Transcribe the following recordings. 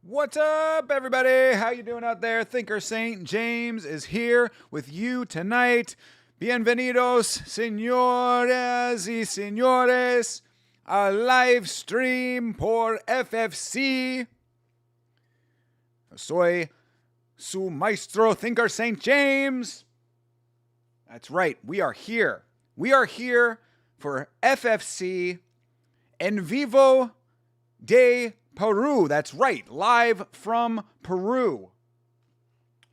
What's up, everybody? How you doing out there? Thinker Saint James is here with you tonight. Bienvenidos, señoras y señores, a live stream por FFC. Soy su maestro, Thinker Saint James. That's right. We are here. We are here for FFC en vivo de Peru. That's right. Live from Peru.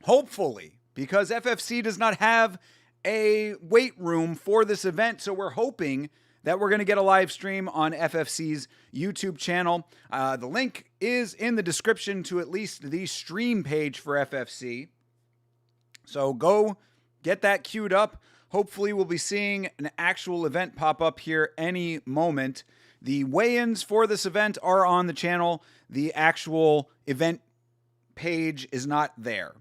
Hopefully, because FFC does not have a wait room for this event, so we're hoping that we're going to get a live stream on FFC's YouTube channel. The link is in the description to at least the stream page for FFC. So go get that queued up. Hopefully we'll be seeing an actual event pop up here any moment. The weigh-ins for this event are on the channel. The actual event page is not there.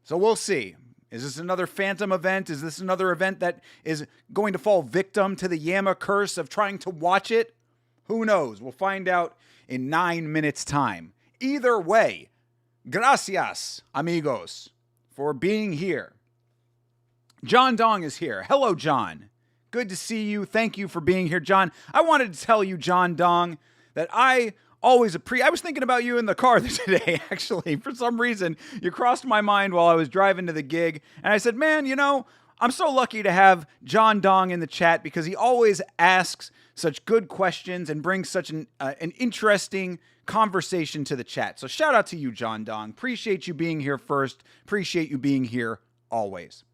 So we'll see. Is this another phantom event? Is this another event that is going to fall victim to the Yama curse of trying to watch it? Who knows? We'll find out in 9 minutes' time. Either way, gracias, amigos, for being here. John Dong is here. Hello, John. Good to see you. Thank you for being here, John. I wanted to tell you, John Dong, that I always appreciate. I was thinking about you in the car today, actually. For some reason, you crossed my mind while I was driving to the gig. And I said, man, you know, I'm so lucky to have John Dong in the chat because he always asks such good questions and brings such an interesting conversation to the chat. So shout out to you, John Dong. Appreciate you being here first. Appreciate you being here always.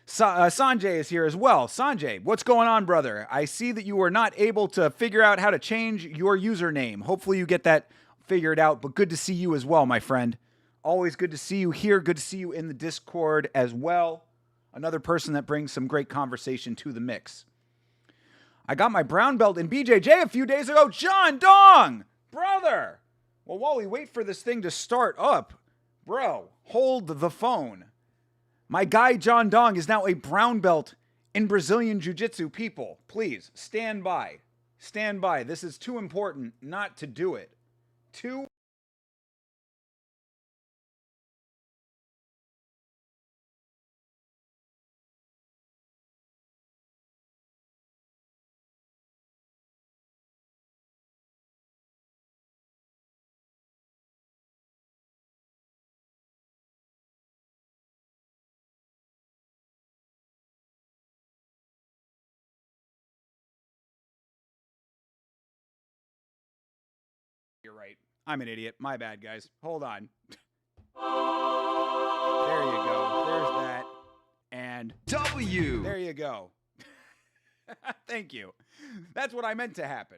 Sanjay is here as well. Sanjay, what's going on, brother? I see that you were not able to figure out how to change your username. Hopefully you get that figured out, but good to see you as well, my friend. Always good to see you here. Good to see you in the Discord as well. Another person that brings some great conversation to the mix. I got my brown belt in BJJ a few days ago. John Dong, brother. Well, while we wait for this thing to start up, bro, hold the phone. My guy, John Dong, is now a brown belt in Brazilian Jiu-Jitsu. People, please, stand by. Stand by. This is too important not to do it. You're right. I'm an idiot. My bad, guys. Hold on. There you go. There's that. And W. There you go. Thank you. That's what I meant to happen.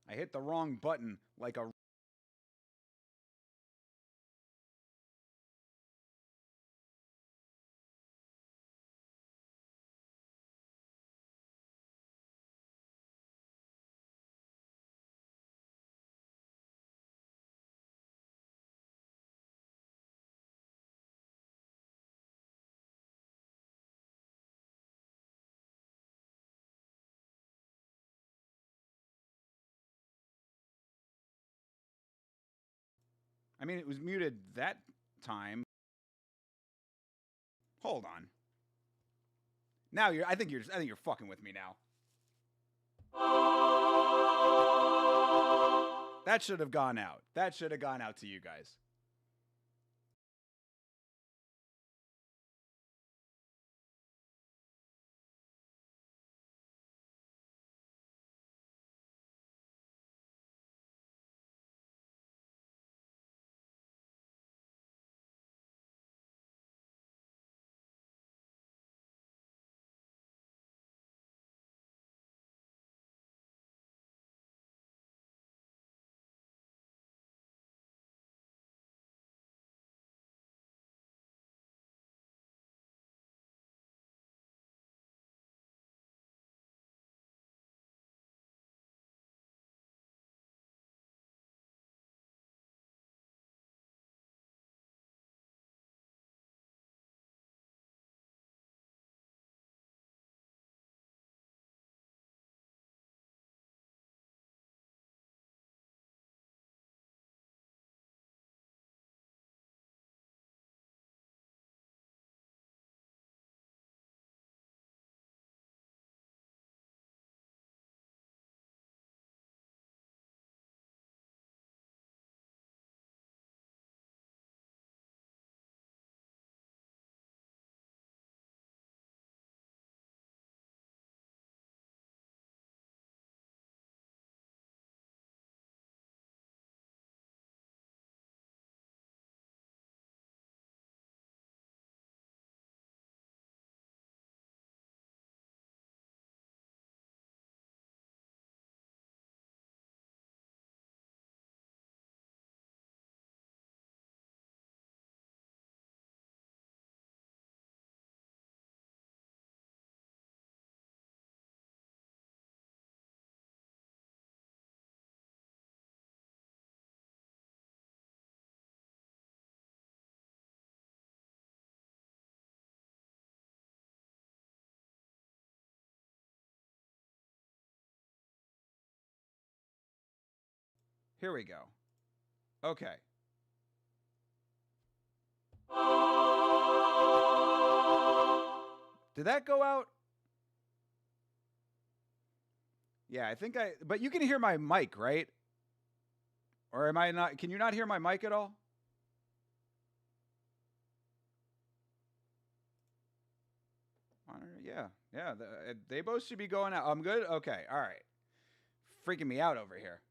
I hit the wrong button like a I mean, it was muted that time. Hold on. Now I think you're fucking with me now. That should have gone out. That should have gone out to you guys. Here we go. Okay. Did that go out? Yeah, I think but you can hear my mic, right? Or am I not? Can you not hear my mic at all? Yeah, they both should be going out. I'm good? Okay, all right. Freaking me out over here.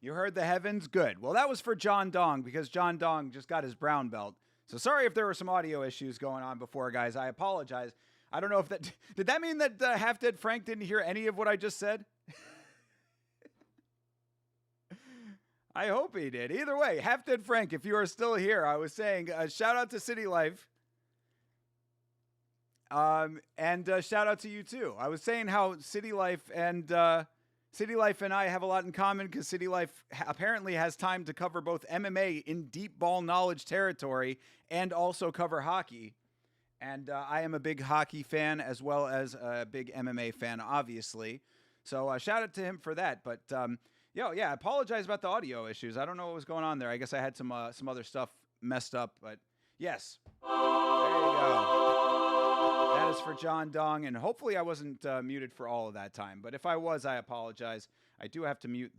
You heard the heavens? Good. Well, that was for John Dong because John Dong just got his brown belt. So sorry if there were some audio issues going on before, guys. I apologize. I don't know if that... Did that mean that Half Dead Frank didn't hear any of what I just said? I hope he did. Either way, Half Dead Frank, if you are still here, I was saying shout out to City Life. And shout out to you too. I was saying how City Life and I have a lot in common because City Life apparently has time to cover both MMA in deep ball knowledge territory and also cover hockey. And I am a big hockey fan as well as a big MMA fan, obviously. So shout out to him for that. But I apologize about the audio issues. I don't know what was going on there. I guess I had some other stuff messed up. But yes, there you go. That is for John Dong, and hopefully I wasn't muted for all of that time. But if I was, I apologize. I do have to mute.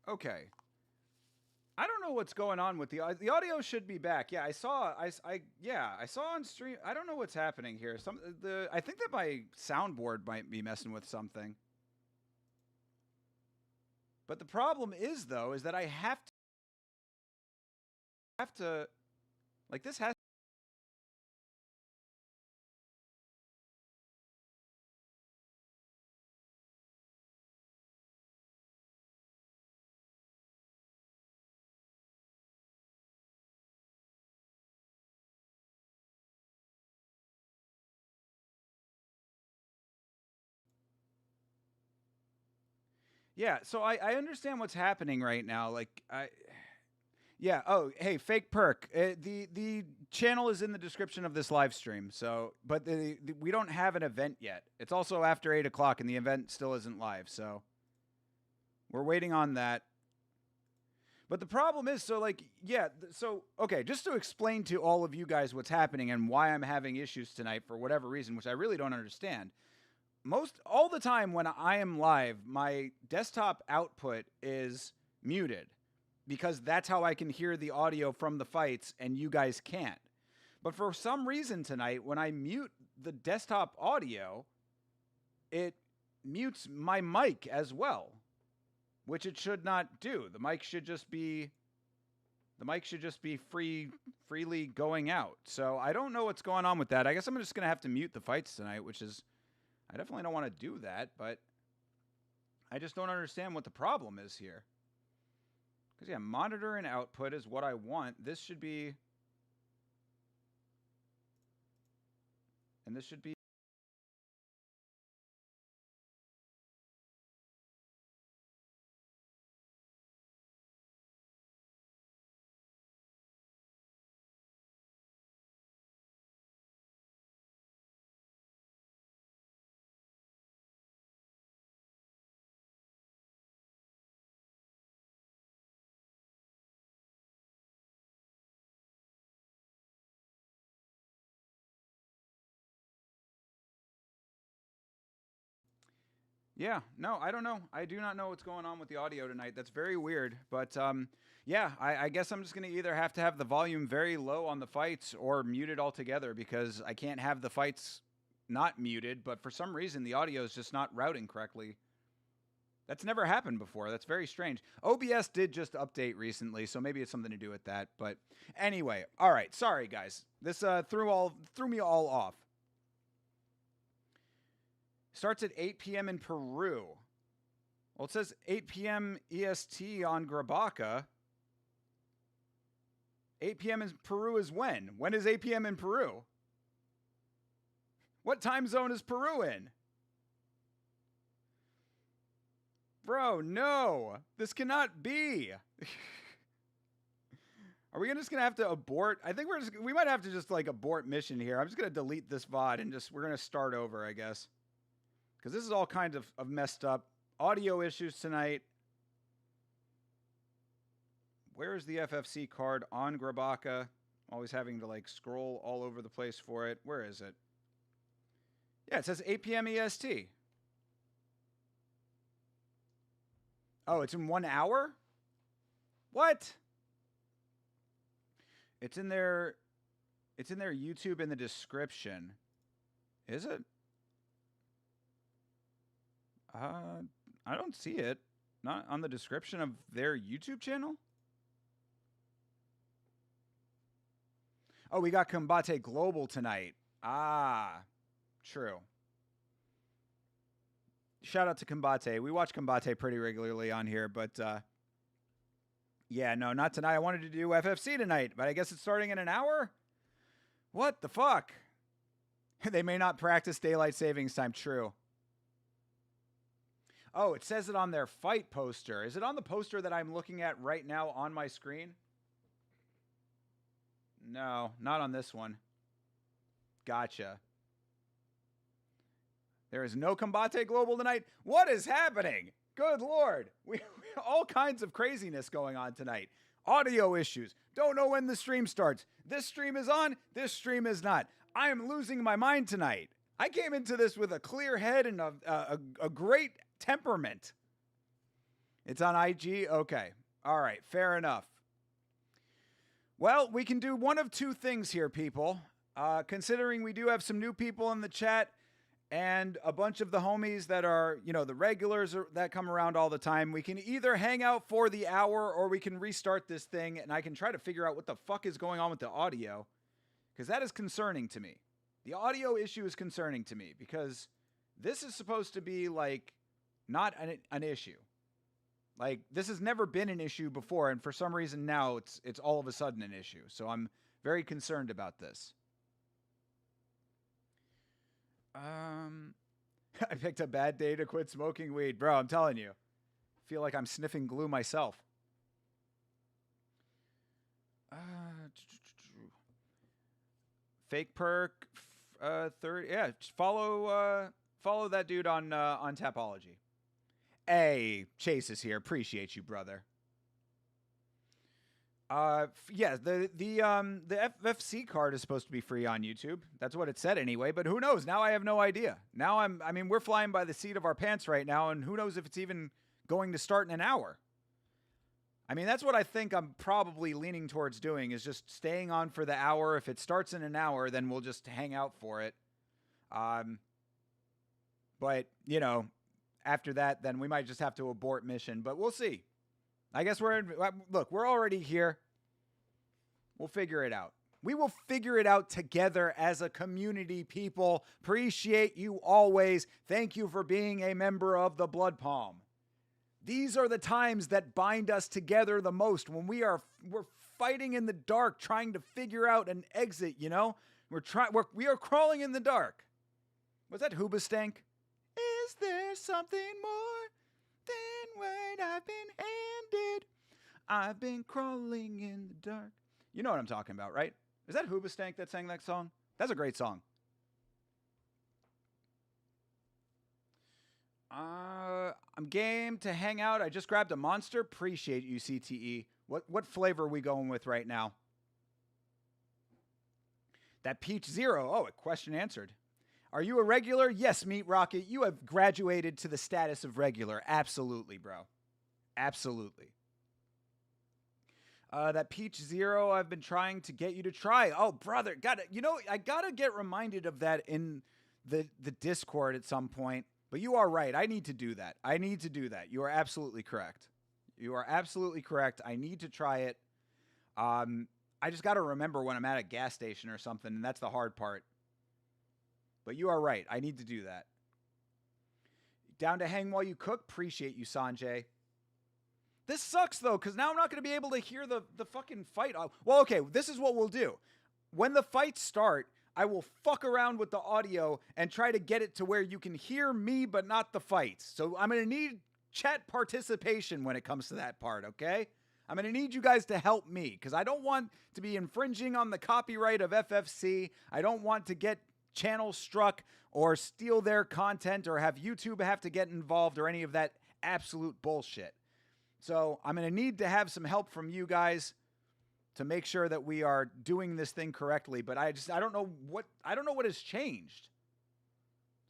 Okay. I don't know what's going on with the audio should be back. Yeah, I saw on stream. I don't know what's happening here. I think that my soundboard might be messing with something. But the problem is though is that I have to like this has Yeah, so I understand what's happening right now. Like Yeah. Oh, hey, fake perk. The channel is in the description of this live stream. So, but we don't have an event yet. It's also after 8 o'clock, and the event still isn't live. So, we're waiting on that. But the problem is, so like, yeah. So, okay, just to explain to all of you guys what's happening and why I'm having issues tonight for whatever reason, which I really don't understand. All the time when I am live, my desktop output is muted because that's how I can hear the audio from the fights and you guys can't. But for some reason tonight, when I mute the desktop audio, it mutes my mic as well, which it should not do. The mic should just be freely going out. So I don't know what's going on with that. I guess I'm just going to have to mute the fights tonight, which is, I definitely don't want to do that, but I just don't understand what the problem is here. Because, yeah, monitor and output is what I want. This should be... And this should be... Yeah, no, I don't know. I do not know what's going on with the audio tonight. That's very weird. But yeah, I guess I'm just going to either have to have the volume very low on the fights or mute it altogether because I can't have the fights not muted. But for some reason, the audio is just not routing correctly. That's never happened before. That's very strange. OBS did just update recently, so maybe it's something to do with that. But anyway, all right. Sorry, guys. This threw me all off. Starts at 8 p.m. in Peru. Well, it says 8 p.m. EST on Grabaka. 8 p.m. in Peru is when? When is 8 p.m. in Peru? What time zone is Peru in? Bro, no. This cannot be. Are we just gonna have to abort? I think we might have to just like abort mission here. I'm just gonna delete this VOD and we're gonna start over, I guess. Because this is all kinds of messed up. Audio issues tonight. Where is the FFC card on Grabaka? Always having to like scroll all over the place for it. Where is it? Yeah, it says 8 p.m. EST. Oh, it's in 1 hour? What? It's in their YouTube in the description. Is it? I don't see it. Not on the description of their YouTube channel. Oh, we got Combate Global tonight. Ah, true. Shout out to Combate. We watch Combate pretty regularly on here, but yeah, no, not tonight. I wanted to do FFC tonight, but I guess it's starting in an hour? What the fuck? They may not practice daylight savings time. True. Oh, it says it on their fight poster. Is it on the poster that I'm looking at right now on my screen? No, not on this one. Gotcha. There is no Combate Global tonight. What is happening? Good Lord. We all kinds of craziness going on tonight. Audio issues. Don't know when the stream starts. This stream is on. This stream is not. I am losing my mind tonight. I came into this with a clear head and a great temperament. It's on IG? Okay. All right. Fair enough. Well, we can do one of two things here, people. Considering we do have some new people in the chat and a bunch of the homies that are, the regulars that come around all the time, we can either hang out for the hour or we can restart this thing and I can try to figure out what the fuck is going on with the audio. Because that is concerning to me. The audio issue is concerning to me because this is supposed to be like not an issue. Like this has never been an issue before, and for some reason now it's all of a sudden an issue. So I'm very concerned about this. I picked a bad day to quit smoking weed, bro. I'm telling you, I feel like I'm sniffing glue myself. Fake perk. Third. Yeah, just follow that dude on Tapology. Hey, Chase is here. Appreciate you, brother. Yeah, the FFC card is supposed to be free on YouTube. That's what it said anyway, but who knows? Now I have no idea. Now I mean, we're flying by the seat of our pants right now, and who knows if it's even going to start in an hour. I mean, that's what I think I'm probably leaning towards doing, is just staying on for the hour. If it starts in an hour, then we'll just hang out for it. But, you know, after that, then we might just have to abort mission, but we'll see. I guess look, we're already here. We'll figure it out. We will figure it out together as a community, people. Appreciate you always. Thank you for being a member of the Blood Palm. These are the times that bind us together the most, when we're fighting in the dark, trying to figure out an exit, you know? We are crawling in the dark. Was that Hoobastank? Is there something more than what I've been handed? I've been crawling in the dark. You know what I'm talking about, right? Is that Hoobastank that sang that song? That's a great song. I'm game to hang out. I just grabbed a monster. Appreciate you, CTE. What flavor are we going with right now? That Peach Zero. Oh, a question answered. Are you a regular? Yes, Meat Rocket. You have graduated to the status of regular. Absolutely, bro. Absolutely. That Peach Zero, I've been trying to get you to try. Oh, brother, I gotta get reminded of that in the Discord at some point. But you are right. I need to do that. You are absolutely correct. I need to try it. I just got to remember when I'm at a gas station or something, and that's the hard part. But you are right. I need to do that. Down to hang while you cook? Appreciate you, Sanjay. This sucks, though, because now I'm not going to be able to hear the fucking fight. Well, okay, this is what we'll do. When the fights start, I will fuck around with the audio and try to get it to where you can hear me but not the fights. So I'm going to need chat participation when it comes to that part, okay? I'm going to need you guys to help me, because I don't want to be infringing on the copyright of FFC. I don't want to get channel struck or steal their content or have YouTube have to get involved or any of that absolute bullshit. So I'm going to need to have some help from you guys to make sure that we are doing this thing correctly. But I don't know what has changed.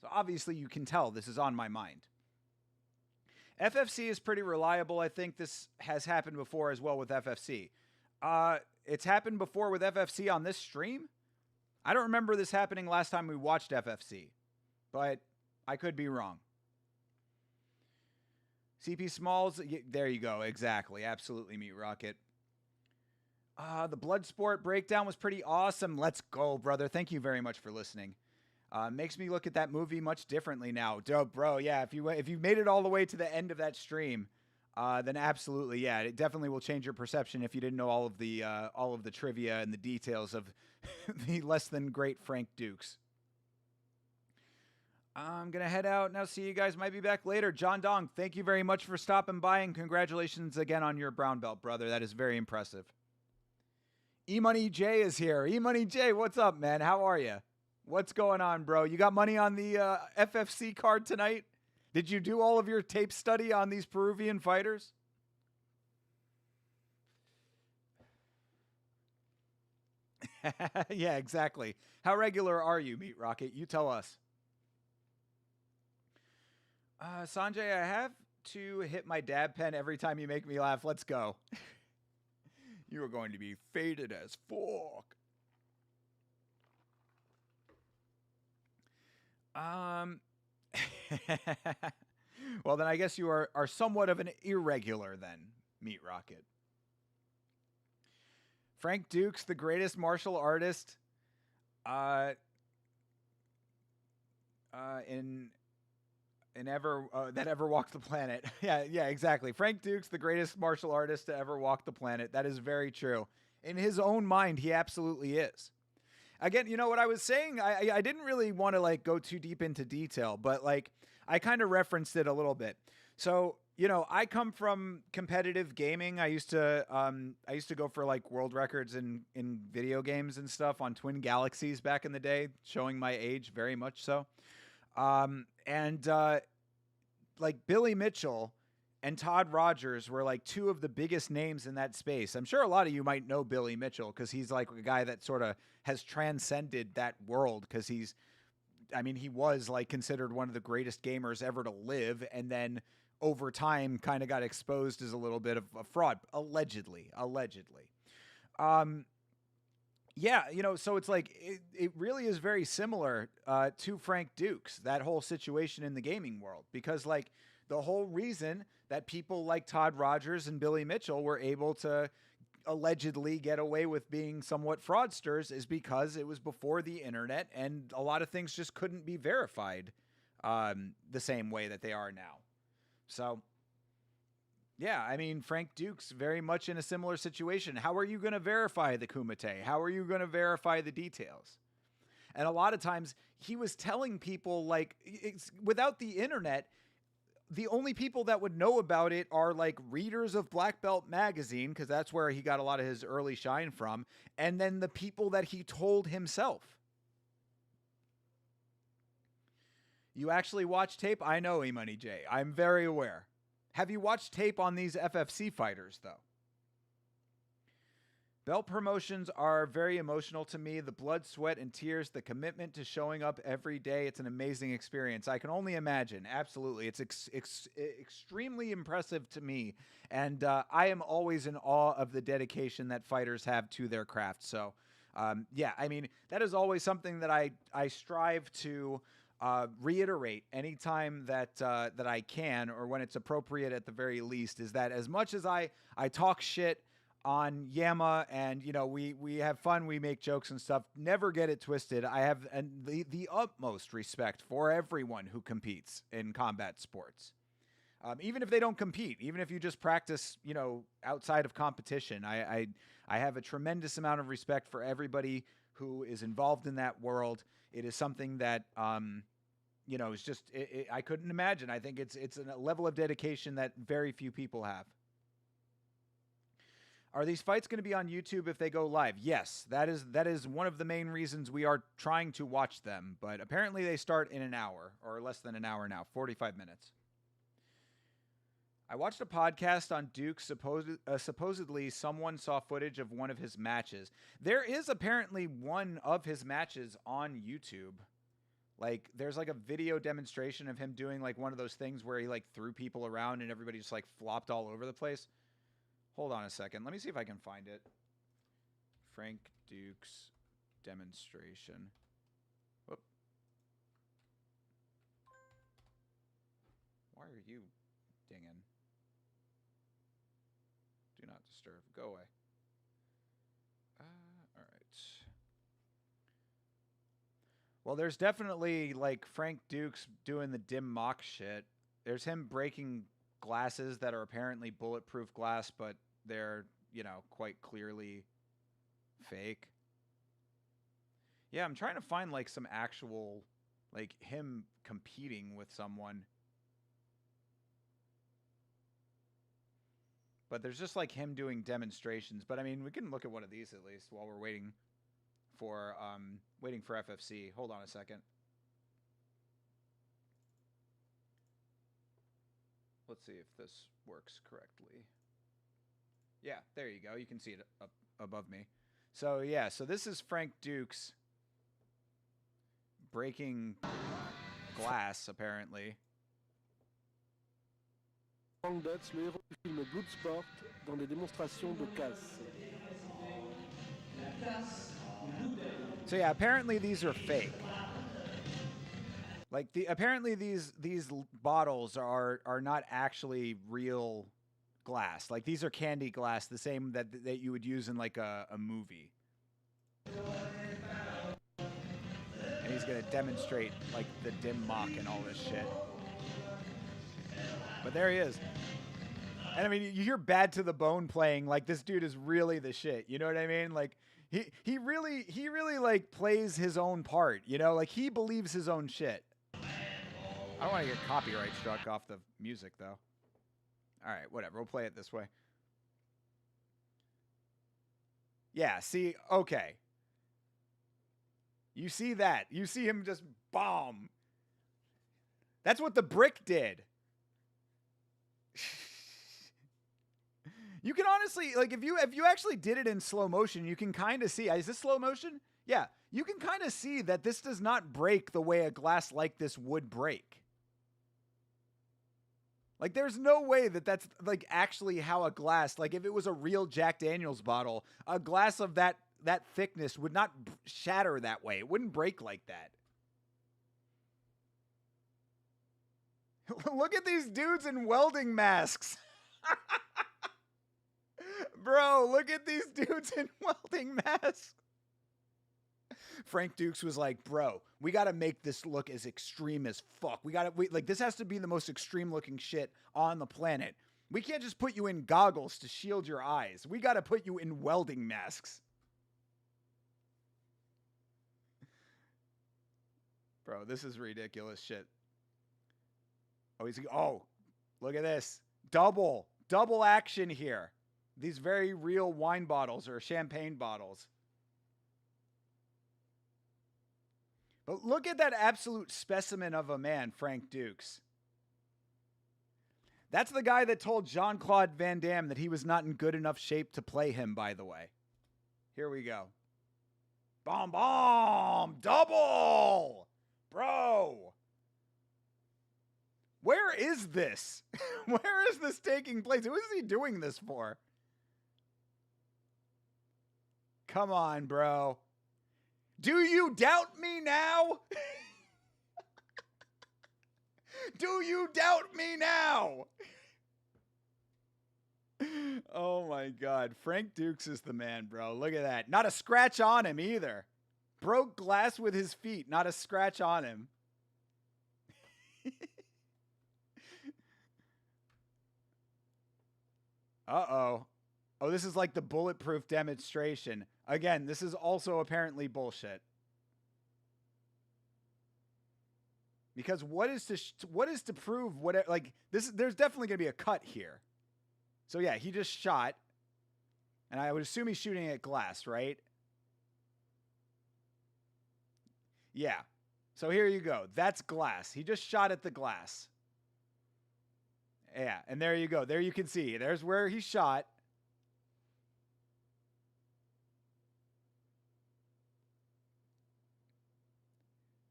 So obviously you can tell this is on my mind. FFC is pretty reliable. I think this has happened before as well with FFC. It's happened before with FFC on this stream. I don't remember this happening last time we watched FFC, but I could be wrong. CP Smalls, there you go. Exactly. Absolutely, Meat Rocket. The Bloodsport breakdown was pretty awesome. Let's go, brother. Thank you very much for listening. Makes me look at that movie much differently now. Dope, bro. Yeah, if you made it all the way to the end of that stream, then absolutely, yeah, it definitely will change your perception if you didn't know all of the trivia and the details of the less than great Frank Dukes. I'm going to head out now. See you guys. Might be back later. John Dong, thank you very much for stopping by, and congratulations again on your brown belt, brother. That is very impressive. E-Money J is here. E-Money J, what's up, man? How are you? What's going on, bro? You got money on the FFC card tonight? Did you do all of your tape study on these Peruvian fighters? Yeah, exactly. How regular are you, Meat Rocket? You tell us. Sanjay, I have to hit my dab pen every time you make me laugh. Let's go. You are going to be faded as fuck. Well, then I guess you are somewhat of an irregular then, Meat Rocket. Frank Dukes, the greatest martial artist that ever walked the planet. Yeah, exactly. Frank Dukes, the greatest martial artist to ever walk the planet. That is very true. In his own mind, he absolutely is. Again, you know what I was saying? I didn't really want to go too deep into detail, but I kind of referenced it a little bit. So, you know, I come from competitive gaming. I used to go for like world records in video games and stuff on Twin Galaxies back in the day, showing my age very much so. And like Billy Mitchell and Todd Rogers were like two of the biggest names in that space. I'm sure a lot of you might know Billy Mitchell because he's like a guy that sort of has transcended that world because he was like considered one of the greatest gamers ever to live, and then over time kind of got exposed as a little bit of a fraud, allegedly. Yeah, you know, so it's like it really is very similar to Frank Dukes, that whole situation in the gaming world, because like the whole reason that people like Todd Rogers and Billy Mitchell were able to allegedly get away with being somewhat fraudsters is because it was before the internet and a lot of things just couldn't be verified the same way that they are now. So yeah, I mean, Frank Duke's very much in a similar situation. How are you going to verify the Kumite? How are you going to verify the details? And a lot of times he was telling people like without the internet, the only people that would know about it are like readers of Black Belt magazine, because that's where he got a lot of his early shine from, and then the people that he told himself. You actually watch tape? I know, E-Money J. I'm very aware. Have you watched tape on these FFC fighters, though? Belt promotions are very emotional to me. The blood, sweat, and tears, the commitment to showing up every day. It's an amazing experience. I can only imagine. Absolutely. It's extremely impressive to me. And I am always in awe of the dedication that fighters have to their craft. So, yeah, I mean, that is always something that I strive to reiterate anytime that I can, or when it's appropriate at the very least, is that as much as I talk shit on Yama and, you know, we have fun, we make jokes and stuff, never get it twisted. I have the utmost respect for everyone who competes in combat sports. Even if they don't compete, even if you just practice, you know, outside of competition, I have a tremendous amount of respect for everybody who is involved in that world. It is something that, you know, it's just, I couldn't imagine. I think it's a level of dedication that very few people have. Are these fights going to be on YouTube if they go live? Yes, that is one of the main reasons we are trying to watch them. But apparently they start in an hour, or less than an hour now, 45 minutes. I watched a podcast on Duke. Supposedly someone saw footage of one of his matches. There is apparently one of his matches on YouTube. Like, there's like a video demonstration of him doing like one of those things where he like threw people around and everybody just like flopped all over the place. Hold on a second. Let me see if I can find it. Frank Duke's demonstration. Whoop. Why are you dinging? Do not disturb. Go away. All right. Well, there's definitely like Frank Duke's doing the dim mock shit. There's him breaking glasses that are apparently bulletproof glass, but they're, you know, quite clearly fake. Yeah, I'm trying to find like some actual, like him competing with someone. But there's just like him doing demonstrations. But I mean, we can look at one of these at least while we're waiting for FFC. Hold on a second. Let's see if this works correctly. Yeah, there you go. You can see it up above me. So yeah, so this is Frank Dukes breaking glass, apparently. Frank Dukes, le héros du film Bloodsport, dans des démonstrations de casse. So yeah, apparently these are fake. Like apparently these bottles are not actually real glass. Like these are candy glass, the same that you would use in like a movie. And he's gonna demonstrate like the dim mock and all this shit. But there he is. And I mean, you hear Bad to the Bone playing, like this dude is really the shit. You know what I mean? Like he really like plays his own part, you know? Like he believes his own shit. I don't want to get copyright struck off the music though. All right, whatever. We'll play it this way. Yeah, see, okay. You see that. You see him just bomb. That's what the brick did. You can honestly, like, if you actually did it in slow motion, you can kind of see. Is this slow motion? Yeah. You can kind of see that this does not break the way a glass like this would break. Like, there's no way that that's, like, actually how a glass, like, if it was a real Jack Daniels bottle, a glass of that thickness would not shatter that way. It wouldn't break like that. Look at these dudes in welding masks. Bro, look at these dudes in welding masks. Frank Dukes was like, bro, we got to make this look as extreme as fuck. Like, this has to be the most extreme looking shit on the planet. We can't just put you in goggles to shield your eyes. We got to put you in welding masks. Bro, this is ridiculous shit. Oh, look at this. Double action here. These very real wine bottles or champagne bottles. But look at that absolute specimen of a man, Frank Dukes. That's the guy that told Jean-Claude Van Damme that he was not in good enough shape to play him, by the way. Here we go. Bomb! Double! Bro! Where is this? Where is this taking place? Who is he doing this for? Come on, bro. Do you doubt me now? Do you doubt me now? Oh my God. Frank Dukes is the man, bro. Look at that. Not a scratch on him either. Broke glass with his feet. Not a scratch on him. Uh-oh. Oh, this is like the bulletproof demonstration. Again, this is also apparently bullshit. Because what is to prove what, like, this, there's definitely going to be a cut here. So yeah, he just shot. And I would assume he's shooting at glass, right? Yeah. So here you go. That's glass. He just shot at the glass. Yeah, and there you go. There you can see. There's where he shot.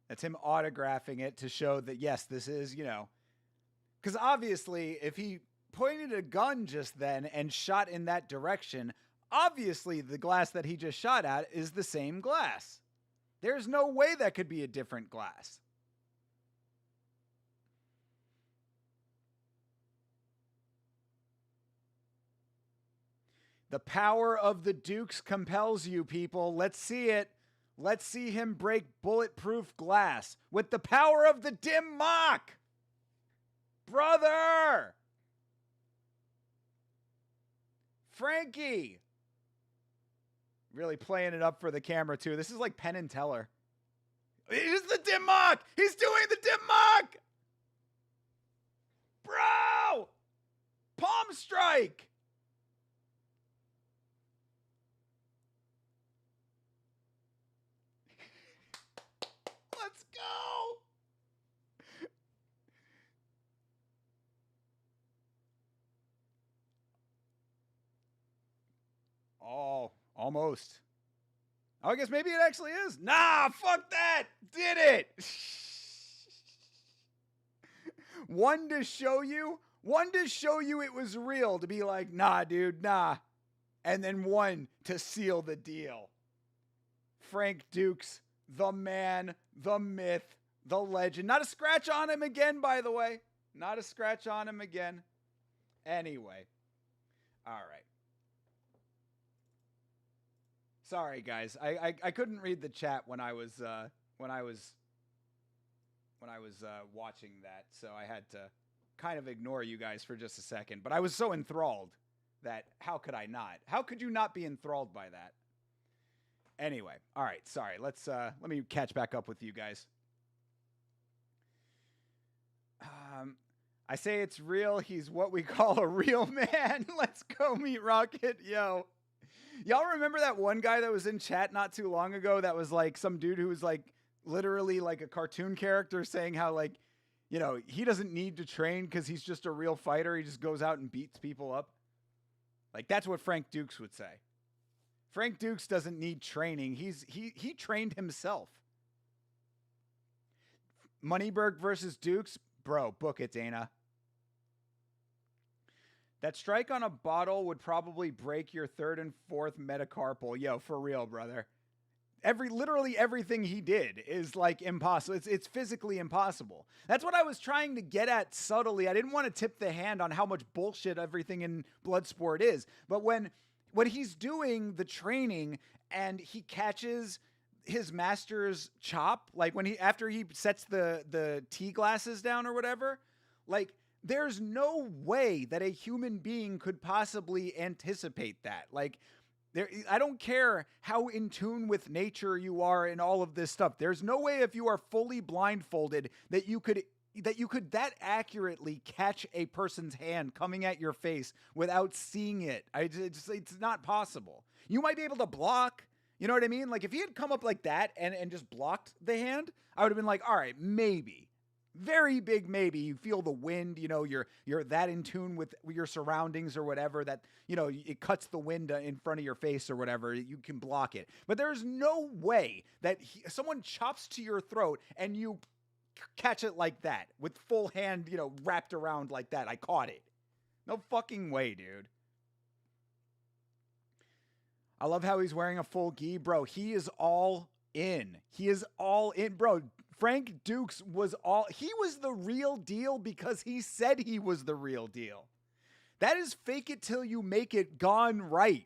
That's him autographing it to show that, yes, this is, you know. Because obviously, if he pointed a gun just then and shot in that direction, obviously the glass that he just shot at is the same glass. There's no way that could be a different glass. The power of the Dukes compels you, people. Let's see it. Let's see him break bulletproof glass with the power of the dim mock. Brother! Frankie! Really playing it up for the camera, too. This is like Penn and Teller. It is the dim mock! He's doing the dim mock! Bro! Palm strike! Let's go! Oh, almost. Oh, I guess maybe it actually is. Nah, fuck that! Did it! One to show you it was real, to be like, nah, dude, nah. And then one to seal the deal. Frank Dukes, the man, the myth, the legend. Not a scratch on him again, by the way. Not a scratch on him again. Anyway. All right. Sorry, guys. I couldn't read the chat when I was watching that, so I had to kind of ignore you guys for just a second. But I was so enthralled that how could I not? How could you not be enthralled by that? Anyway, all right. Sorry. Let me catch back up with you guys. I say it's real. He's what we call a real man. Let's go, Meat Rocket. Yo. Y'all remember that one guy that was in chat not too long ago that was like some dude who was like literally like a cartoon character saying how like, you know, he doesn't need to train because he's just a real fighter. He just goes out and beats people up. Like that's what Frank Dukes would say. Frank Dukes doesn't need training. He trained himself. Moneyberg versus Dukes. Bro, book it, Dana. That strike on a bottle would probably break your third and fourth metacarpal. Yo, for real, brother. Literally everything he did is like impossible. It's physically impossible. That's what I was trying to get at subtly. I didn't want to tip the hand on how much bullshit everything in Bloodsport is. But when he's doing the training and he catches his master's chop, like after he sets the tea glasses down or whatever, like there's no way that a human being could possibly anticipate that. Like I don't care how in tune with nature you are and all of this stuff. There's no way if you are fully blindfolded that you could that accurately catch a person's hand coming at your face without seeing it. It's not possible. You might be able to block, you know what I mean? Like if he had come up like that and just blocked the hand, I would have been like, all right, maybe. Very big maybe. You feel the wind, you know, you're that in tune with your surroundings or whatever that, you know, it cuts the wind in front of your face or whatever, you can block it. But there's no way that someone chops to your throat and you catch it like that with full hand, you know, wrapped around like that. I caught it. No fucking way, dude. I love how he's wearing a full gi, bro. He is all in. He is all in, bro. Frank Dukes he was the real deal because he said he was the real deal. That is fake it till you make it gone right.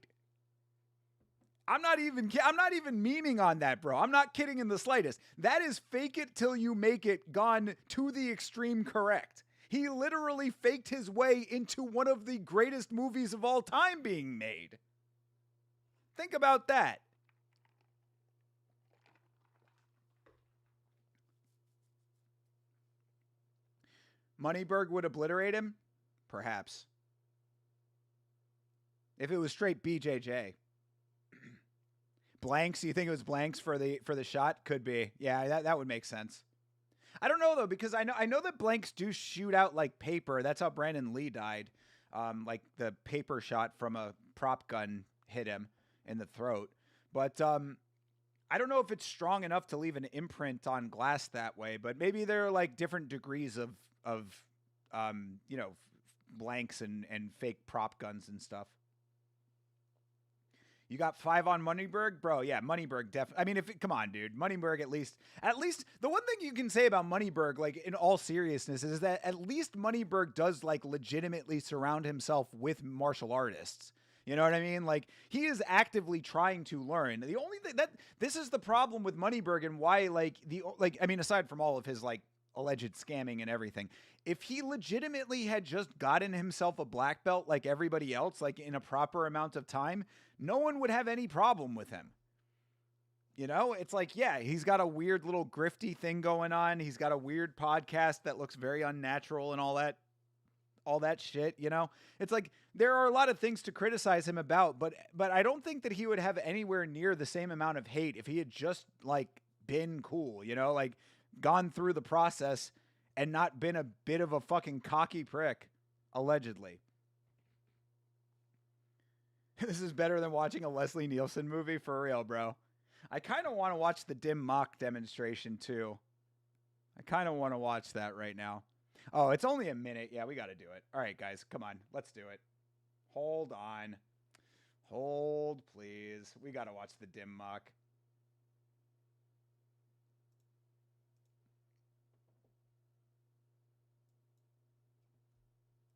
I'm not even memeing on that, bro. I'm not kidding in the slightest. That is fake it till you make it gone to the extreme correct. He literally faked his way into one of the greatest movies of all time being made. Think about that. Moneyberg would obliterate him? Perhaps. If it was straight BJJ. Blanks, you think it was blanks for the shot? Could be. Yeah, that would make sense. I don't know though, because I know that blanks do shoot out like paper. That's how Brandon Lee died. Like the paper shot from a prop gun hit him in the throat. But I don't know if it's strong enough to leave an imprint on glass that way, but maybe there are like different degrees of you know, blanks and fake prop guns and stuff. You got 5 on Moneyberg? Bro, yeah, Moneyberg definitely. I mean, come on, dude. Moneyberg at least the one thing you can say about Moneyberg, like in all seriousness, is that at least Moneyberg does like legitimately surround himself with martial artists. You know what I mean? Like he is actively trying to learn. The only thing this is the problem with Moneyberg and why I mean, aside from all of his like alleged scamming and everything, if he legitimately had just gotten himself a black belt like everybody else, like in a proper amount of time, no one would have any problem with him. You know, it's like, yeah, he's got a weird little grifty thing going on. He's got a weird podcast that looks very unnatural and all that shit, you know? It's like there are a lot of things to criticize him about, but I don't think that he would have anywhere near the same amount of hate if he had just like been cool, you know, like gone through the process and not been a bit of a fucking cocky prick, allegedly. This is better than watching a Leslie Nielsen movie, for real, bro. I kind of want to watch the Dim Mak demonstration too. I kind of want to watch that right now. Oh, it's only a minute. Yeah, we got to do it. All right, guys, come on. Let's do it. Hold on. Hold, please. We got to watch the Dim Mak.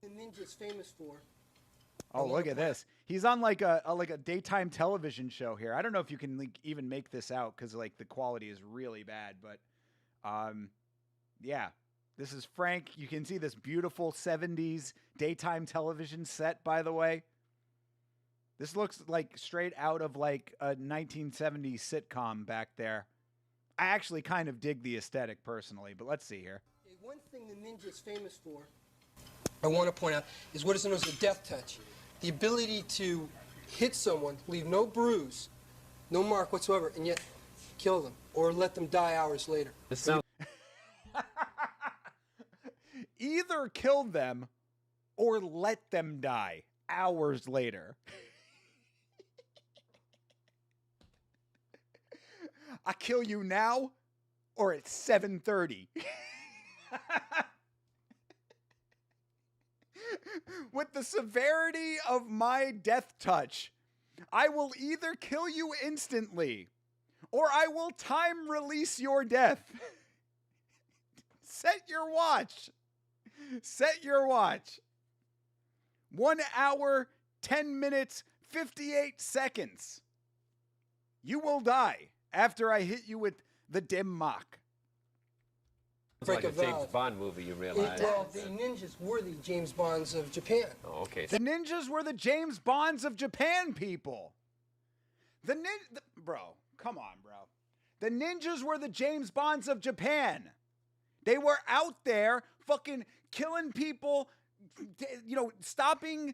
The ninja's famous for. Oh, look at this. He's on like a daytime television show here. I don't know if you can like even make this out because like the quality is really bad, but yeah. This is Frank. You can see this beautiful 70s daytime television set, by the way. This looks like straight out of like a 1970s sitcom back there. I actually kind of dig the aesthetic personally, but let's see here. One thing the ninja's famous for I want to point out is what is known as a death touch. The ability to hit someone, leave no bruise, no mark whatsoever, and yet kill them or let them die hours later. This sounds Either kill them or let them die hours later. I kill you now or at 7:30. With the severity of my death touch, I will either kill you instantly or I will time release your death. Set your watch. Set your watch. 1 hour, 10 minutes, 58 seconds. You will die after I hit you with the dim mock. like a Break a James valve. Bond movie, you realize. Well, the ninjas were the James Bonds of Japan. Oh, okay. The ninjas were the James Bonds of Japan, people. Bro, come on, bro. The ninjas were the James Bonds of Japan. They were out there fucking killing people, you know, stopping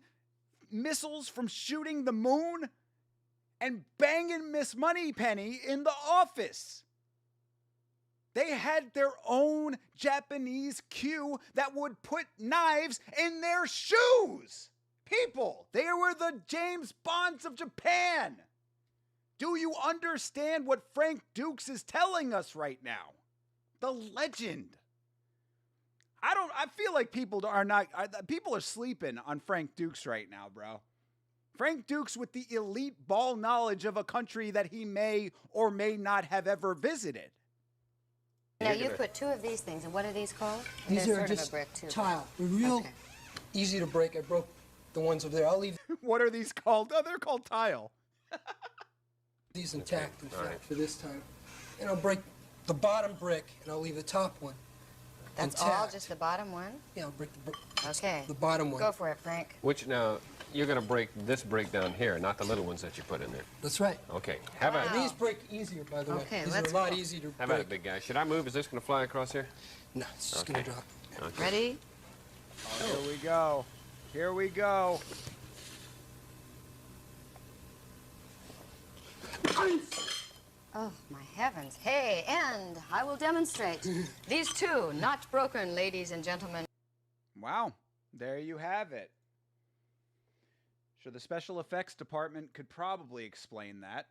missiles from shooting the moon and banging Miss Moneypenny in the office. They had their own Japanese Q that would put knives in their shoes. People, they were the James Bonds of Japan. Do you understand what Frank Dukes is telling us right now? The legend. I feel like people are sleeping on Frank Dukes right now, bro. Frank Dukes with the elite ball knowledge of a country that he may or may not have ever visited. Now you put two of these things, and what are these called? These They're are sort of just a brick too. tile. They're real Okay. easy to break. I broke the ones over there. I'll leave What are these called? Oh, they're called tile. these intact, in fact, All right. for this time. And I'll break the bottom brick, and I'll leave the top one That's intact. all, just the bottom one? Yeah, I'll break Okay. the bottom one. Go for it, Frank. Which now, you're going to break this break down here, not the little ones that you put in there. That's right. Okay. Have Wow. at And these break easier, by the way. Okay, These are let's a lot go. easier to How break. about it, big guy? Should I move? Is this going to fly across here? No, it's just Okay. going to drop. Okay. Ready? Here we go. Here we go. Oh, my heavens. Hey, and I will demonstrate. These two, not broken, ladies and gentlemen. Wow. There you have it. Sure, the special effects department could probably explain that.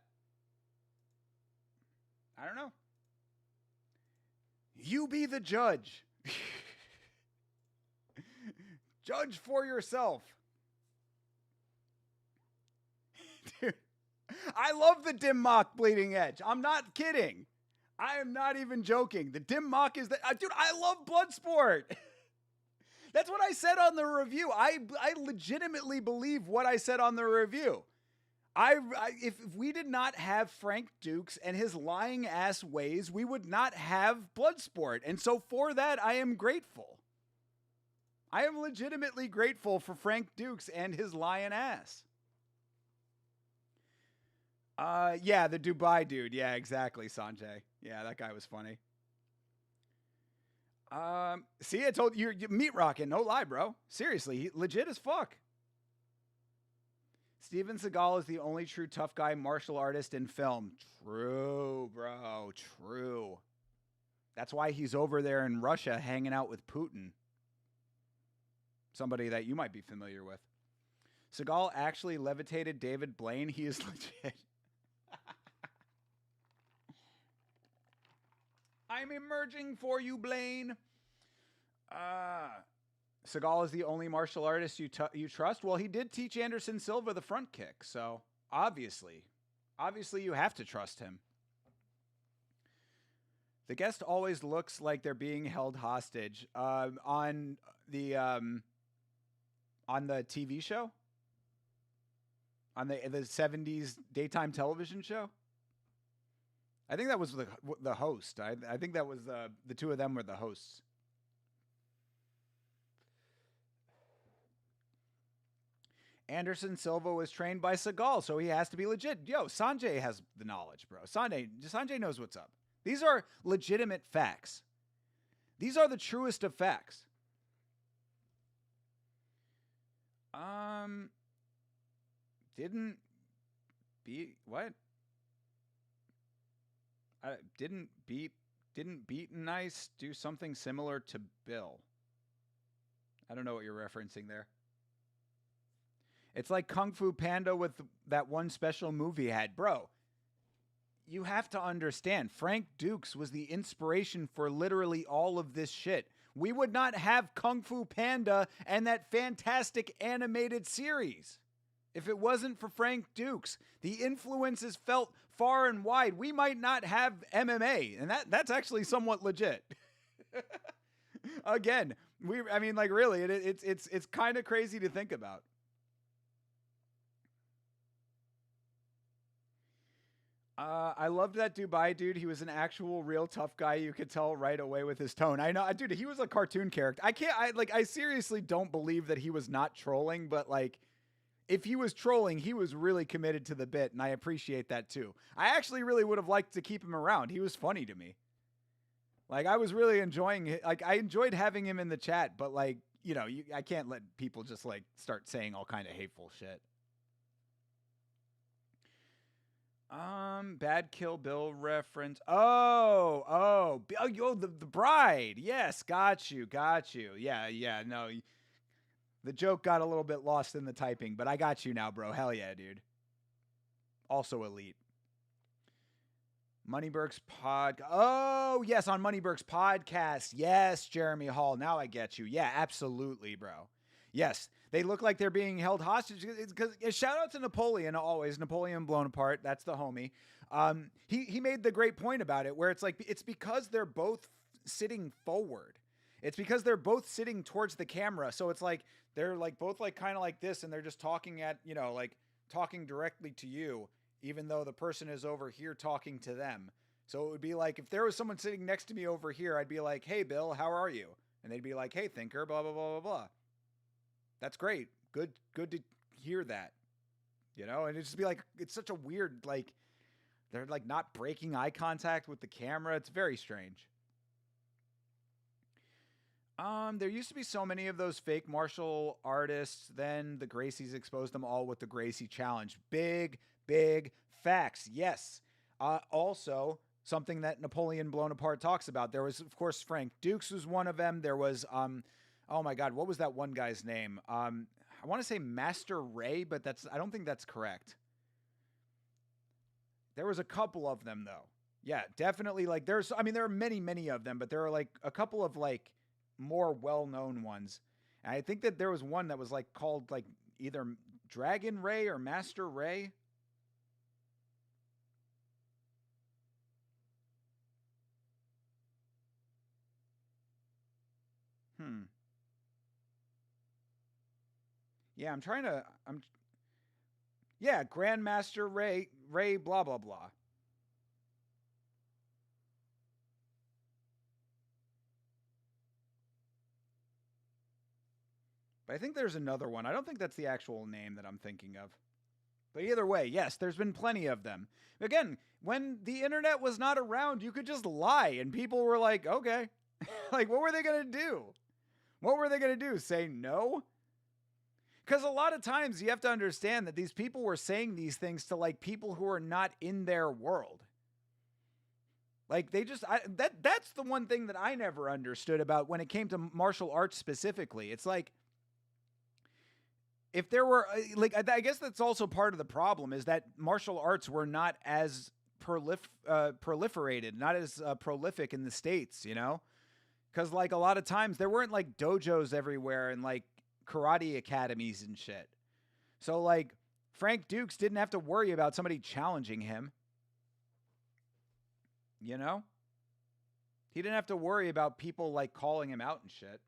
I don't know. You be the judge. Judge for yourself. Dude, I love the dim mock bleeding edge. I'm not kidding. I am not even joking. The dim mock is the dude, I love Bloodsport. That's what I said on the review. I legitimately believe what I said on the review. If we did not have Frank Dukes and his lying ass ways, we would not have Bloodsport. And so for that, I am grateful. I am legitimately grateful for Frank Dukes and his lying ass. Yeah, the Dubai dude. Yeah, exactly, Sanjay. Yeah, that guy was funny. See, I told you, you're meat rocking. No lie, bro. Seriously, he legit as fuck. Steven Seagal is the only true tough guy martial artist in film. True, bro. True. That's why he's over there in Russia hanging out with Putin. Somebody that you might be familiar with. Seagal actually levitated David Blaine. He is legit. I'm emerging for you, Blaine. Seagal is the only martial artist you trust. Well, he did teach Anderson Silva the front kick, so obviously you have to trust him. The guest always looks like they're being held hostage on the TV show, on the 70s daytime television show. I think that was the host. I think that was the two of them were the hosts. Anderson Silva was trained by Seagal, so he has to be legit. Yo, Sanjay has the knowledge, bro. Sanjay knows what's up. These are legitimate facts. These are the truest of facts. Um, didn't beat what? Didn't Beaten Nice do something similar to Bill? I don't know what you're referencing there. It's like Kung Fu Panda with that one special movie had. Bro, you have to understand, Frank Dukes was the inspiration for literally all of this shit. We would not have Kung Fu Panda and that fantastic animated series if it wasn't for Frank Dukes. The influence is felt far and wide. We might not have MMA, and that's actually somewhat legit. Again, really, it's kind of crazy to think about. I loved that Dubai dude. He was an actual real tough guy. You could tell right away with his tone. I know, dude, he was a cartoon character. I seriously don't believe that he was not trolling, but like, if he was trolling, he was really committed to the bit, and I appreciate that too. I actually really would have liked to keep him around. He was funny to me. Like, I was really enjoying it. Like, I enjoyed having him in the chat, but like, I can't let people just like start saying all kind of hateful shit. Bad Kill Bill reference. The bride. Yes, got you. Yeah, no. The joke got a little bit lost in the typing, but I got you now, bro. Hell yeah, dude. Also elite. Moneyberg's Oh, yes, on Moneyberg's podcast. Yes, Jeremy Hall. Now I get you. Yeah, absolutely, bro. Yes, they look like they're being held hostage. Because shout out to Napoleon always. Napoleon Blown Apart. That's the homie. He made the great point about it, where it's like it's because they're both sitting forward. It's because they're both sitting towards the camera. So it's like they're like both like kind of like this, and they're just talking at like talking directly to you, even though the person is over here talking to them. So it would be like if there was someone sitting next to me over here, I'd be like, "Hey, Bill, how are you?" And they'd be like, "Hey, Thinker, blah blah blah blah blah." That's great. Good to hear that. And it'd just be like, it's such a weird, like, they're like not breaking eye contact with the camera. It's very strange. There used to be so many of those fake martial artists. Then the Gracies exposed them all with the Gracie Challenge. Big facts. Yes. Also, something that Napoleon Blown Apart talks about. There was, of course, Frank Dukes was one of them. There was, oh my God, what was that one guy's name? I want to say Master Ray, but I don't think that's correct. There was a couple of them though. Yeah, definitely. Like there are many of them, but there are like a couple of like more well-known ones. And I think that there was one that was like called like either Dragon Ray or Master Ray. Yeah, yeah, Grandmaster Ray, blah, blah, blah. But I think there's another one. I don't think that's the actual name that I'm thinking of. But either way, yes, there's been plenty of them. Again, when the internet was not around, you could just lie, and people were like, okay. Like, what were they going to do? What were they going to do? Say no? Because a lot of times you have to understand that these people were saying these things to like people who are not in their world. Like that's the one thing that I never understood about when it came to martial arts specifically. It's like, if there were like, I guess that's also part of the problem is that martial arts were not as proliferated, not as prolific in the States, because like a lot of times there weren't like dojos everywhere and like karate academies and shit. So like Frank Dukes didn't have to worry about somebody challenging him. He didn't have to worry about people like calling him out and shit.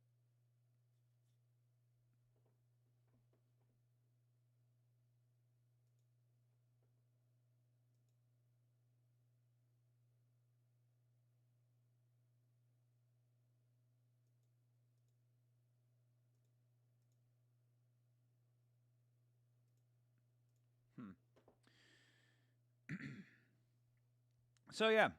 So yeah.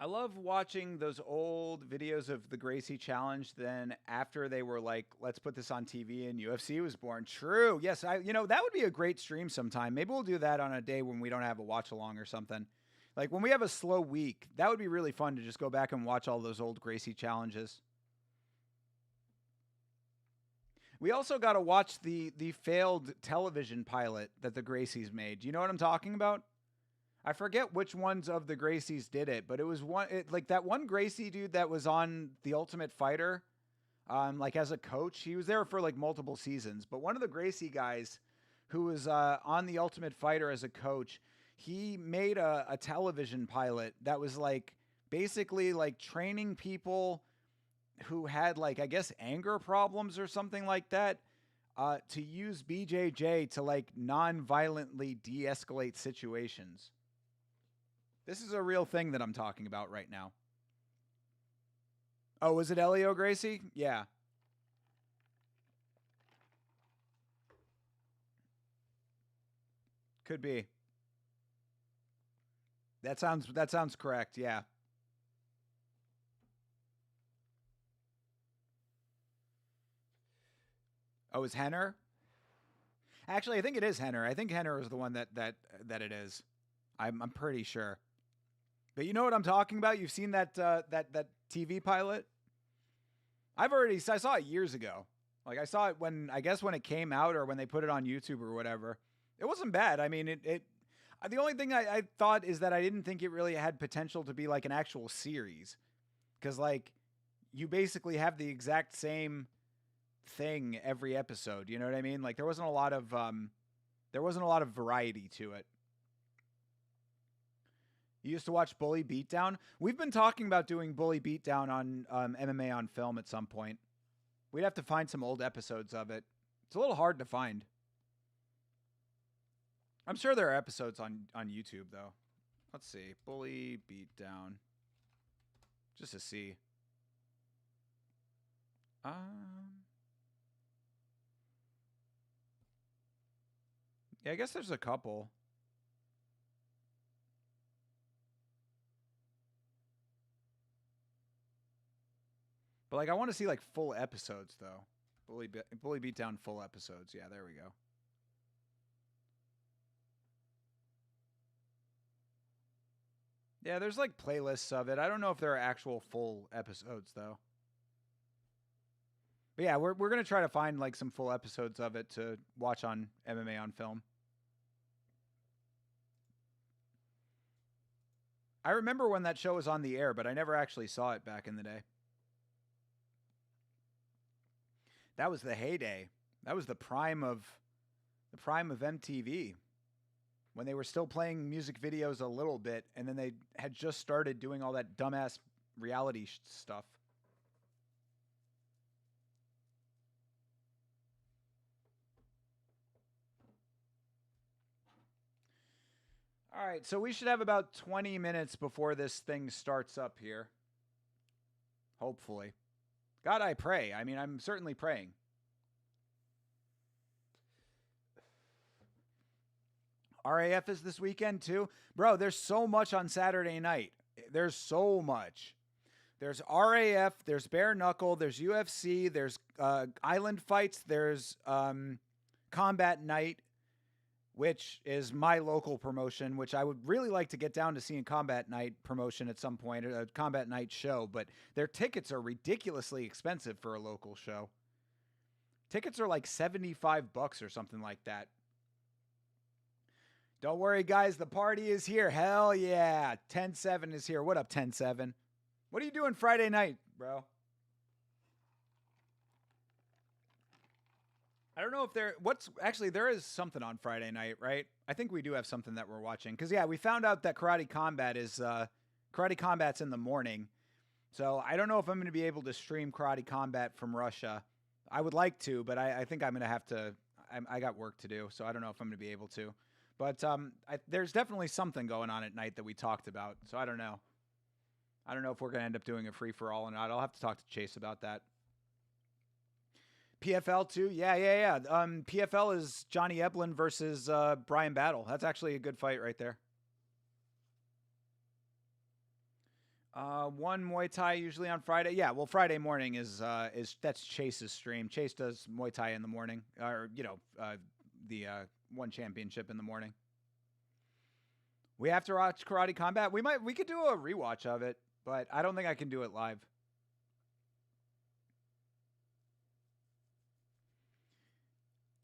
I love watching those old videos of the Gracie Challenge. Then after they were like, let's put this on TV and UFC was born. True. Yes. That would be a great stream sometime. Maybe we'll do that on a day when we don't have a watch along or something. Like when we have a slow week, that would be really fun to just go back and watch all those old Gracie challenges. We also got to watch the failed television pilot that the Gracies made. Do you know what I'm talking about? I forget which ones of the Gracies did it, but it was like that one Gracie dude that was on The Ultimate Fighter, like as a coach. He was there for like multiple seasons, but one of the Gracie guys who was on The Ultimate Fighter as a coach, he made a television pilot that was like basically like training people who had like, I guess, anger problems or something like that, to use BJJ to like non-violently de-escalate situations. This is a real thing that I'm talking about right now. Oh, was it Elio Gracie? Yeah. Could be. That sounds correct, yeah. Oh, is Henner? Actually, I think it is Henner. I think Henner is the one that it is. I'm pretty sure. But you know what I'm talking about? You've seen that TV pilot? I saw it years ago. Like I saw it when it came out or when they put it on YouTube or whatever. It wasn't bad. I mean, the only thing I thought is that I didn't think it really had potential to be like an actual series. Because like you basically have the exact same thing every episode. You know what I mean? Like there wasn't a lot of variety to it. You used to watch Bully Beatdown? We've been talking about doing Bully Beatdown on MMA on Film at some point. We'd have to find some old episodes of it. It's a little hard to find. I'm sure there are episodes on YouTube, though. Let's see. Bully Beatdown. Just to see. Yeah, I guess there's a couple. But like I want to see like full episodes though. Bully Beatdown full episodes. Yeah, there we go. Yeah, there's like playlists of it. I don't know if there are actual full episodes though. But yeah, we're going to try to find like some full episodes of it to watch on MMA on Film. I remember when that show was on the air, but I never actually saw it back in the day. That was the heyday. That was the prime of MTV. When they were still playing music videos a little bit, and then they had just started doing all that dumbass reality stuff. All right, so we should have about 20 minutes before this thing starts up here. Hopefully. God, I pray. I mean, I'm certainly praying. RAF is this weekend too. Bro, there's so much on Saturday night. There's so much. There's RAF, there's Bare Knuckle, there's UFC, there's Island Fights, there's Combat Night, which is my local promotion, which I would really like to get down to seeing Combat Night promotion at some point, a Combat Night show, but their tickets are ridiculously expensive for a local show. Tickets are like $75 or something like that. Don't worry, guys, the party is here. Hell yeah. 10-7 is here. What up, 10-7? What are you doing Friday night, bro? I don't know if there is something on Friday night, right? I think we do have something that we're watching. Because, yeah, we found out that Karate Combat's in the morning. So I don't know if I'm going to be able to stream Karate Combat from Russia. I would like to, but I think I'm going to have to. I got work to do, so I don't know if I'm going to be able to. But there's definitely something going on at night that we talked about. So I don't know. I don't know if we're going to end up doing a free-for-all or not. I'll have to talk to Chase about that. PFL too? Yeah. PFL is Johnny Eblin versus Brian Battle. That's actually a good fight right there. One Muay Thai usually on Friday. Yeah, well, Friday morning is that's Chase's stream. Chase does Muay Thai in the morning, or the one championship in the morning. We have to watch Karate Combat. We could do a rewatch of it, but I don't think I can do it live.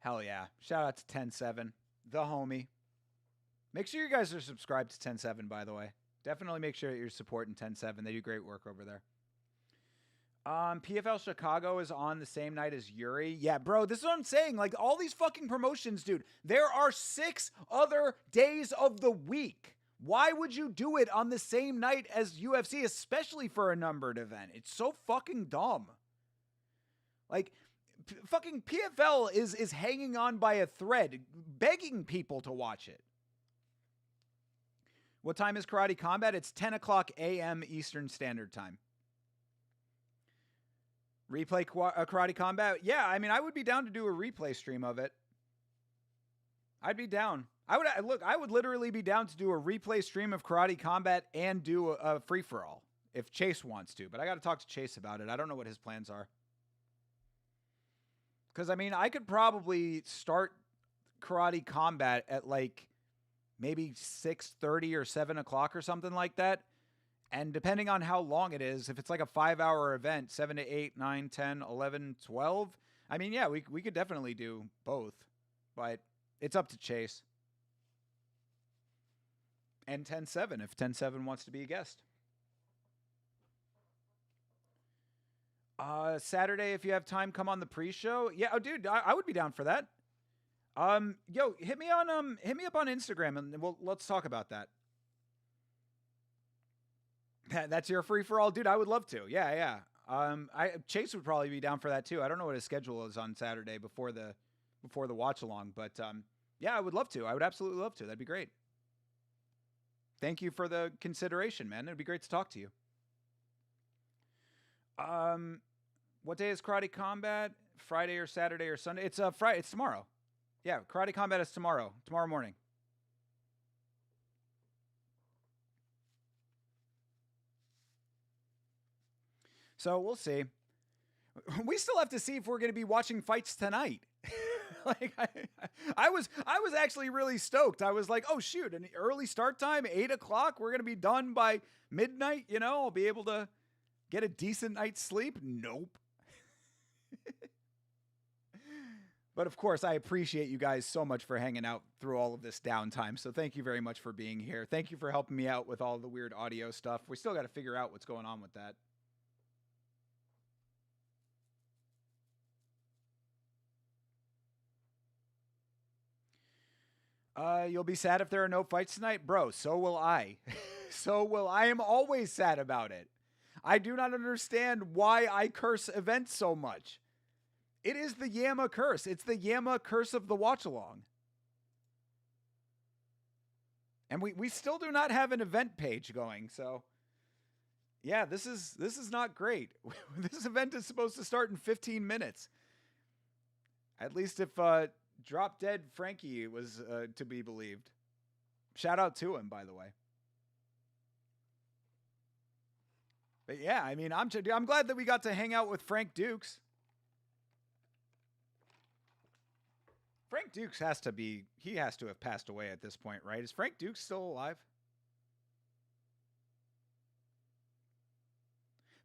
Hell yeah! Shout out to 10-7, the homie. Make sure you guys are subscribed to 10-7, by the way. Definitely make sure that you're supporting 10-7. They do great work over there. PFL Chicago is on the same night as Yuri. Yeah, bro, this is what I'm saying. Like, all these fucking promotions, dude. There are 6 other days of the week. Why would you do it on the same night as UFC, especially for a numbered event? It's so fucking dumb. Like, fucking PFL is hanging on by a thread, begging people to watch it. What time is Karate Combat? It's 10 o'clock a.m. Eastern Standard Time. Replay Karate Combat? Yeah, I mean, I would be down to do a replay stream of it. I'd be down. I would literally be down to do a replay stream of Karate Combat and do a free-for-all if Chase wants to. But I got to talk to Chase about it. I don't know what his plans are. Because, I mean, I could probably start Karate Combat at, like, maybe 6:30 or 7 o'clock or something like that. And depending on how long it is, if it's like a 5-hour event, 7 to 8, 9, 10, 11, 12, I mean, yeah, we could definitely do both. But it's up to Chase. And 10-7, if 10-7 wants to be a guest. Saturday, if you have time, come on the pre-show. Yeah, oh, dude, I would be down for that. Yo, hit me up on Instagram and let's talk about that. That's your free for all, dude. I would love to. Yeah. Chase would probably be down for that too. I don't know what his schedule is on Saturday before the watch along, but yeah, I would love to. I would absolutely love to. That'd be great. Thank you for the consideration, man. It'd be great to talk to you. What day is Karate Combat? Friday or Saturday or Sunday? It's Friday. It's tomorrow. Yeah, Karate Combat is tomorrow morning. So we'll see. We still have to see if we're going to be watching fights tonight. Like I was actually really stoked. I was like, oh shoot, an early start time, 8 o'clock. We're going to be done by midnight. You know, I'll be able to get a decent night's sleep. Nope. But of course, I appreciate you guys so much for hanging out through all of this downtime. So thank you very much for being here. Thank you for helping me out with all the weird audio stuff. We still got to figure out what's going on with that. You'll be sad if there are no fights tonight? Bro, so will I. I am always sad about it. I do not understand why I curse events so much. It is the Yama curse. It's the Yama curse of the watch-along. And we still do not have an event page going, so... Yeah, this is not great. This event is supposed to start in 15 minutes. At least if Drop Dead Frankie was to be believed. Shout out to him, by the way. But yeah, I mean, I'm glad that we got to hang out with Frank Dukes. Frank Dukes has to have passed away at this point, right? Is Frank Dukes still alive?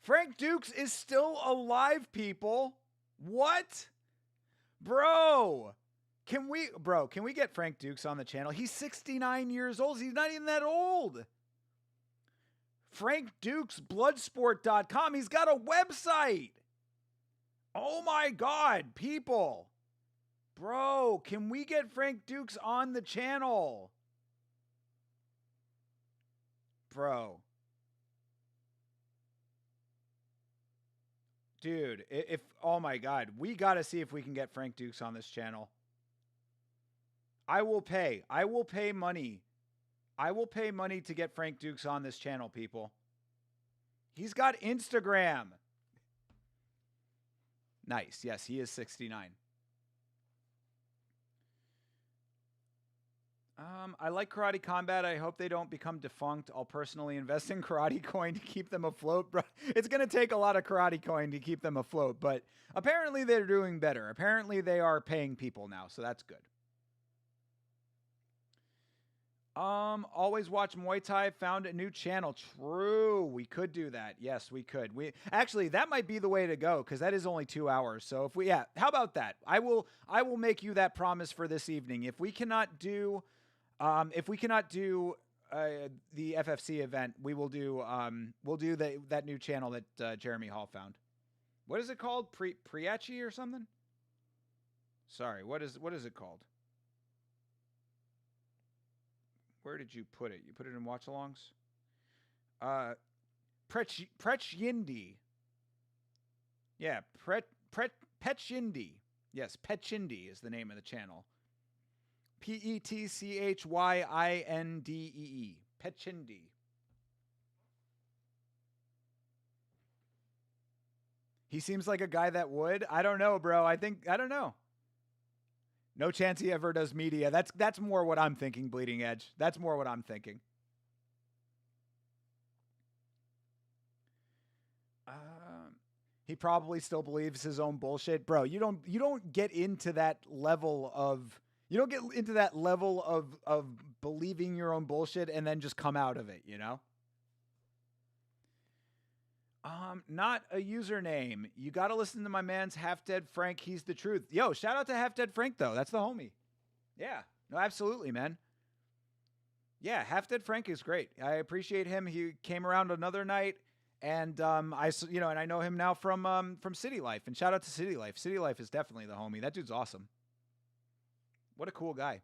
Frank Dukes is still alive, people. What? Bro, can we get Frank Dukes on the channel? He's 69 years old. He's not even that old. Frank Dukes, bloodsport.com. He's got a website. Oh my God, people. Bro, can we get Frank Dukes on the channel? Bro. Dude, oh my God, we got to see if we can get Frank Dukes on this channel. I will pay money. I will pay money to get Frank Dukes on this channel, people. He's got Instagram. Nice. Yes, he is 69. I like Karate Combat. I hope they don't become defunct. I'll personally invest in Karate Coin to keep them afloat. Bro, it's going to take a lot of Karate Coin to keep them afloat, but apparently they're doing better. Apparently they are paying people now, so that's good. Always watch Muay Thai. Found a new channel. True. We could do that. Yes, we could. Actually, that might be the way to go because that is only 2 hours. So how about that? I will make you that promise for this evening. If we cannot do the FFC event, we'll do that new channel that Jeremy Hall found. What is it called? Priachi or something? Sorry. What is it called? Where did you put it? You put it in watch-alongs? Pretchindi. Yeah, Petchindi. Yes, Petchindi is the name of the channel. Petchyindee. Petchindi. He seems like a guy that would. I don't know, bro. I don't know. No chance he ever does media. That's more what I'm thinking, Bleeding Edge. That's more what I'm thinking. He probably still believes his own bullshit. Bro, you don't get into that level of believing your own bullshit and then just come out of it, you know? Not a username. You got to listen to my man's Half Dead Frank. He's the truth. Yo, shout out to Half Dead Frank though. That's the homie. Yeah, no, absolutely, man. Yeah, Half Dead Frank is great. I appreciate him. He came around another night, and I know him now from City Life. And shout out to City Life. City Life is definitely the homie. That dude's awesome. What a cool guy.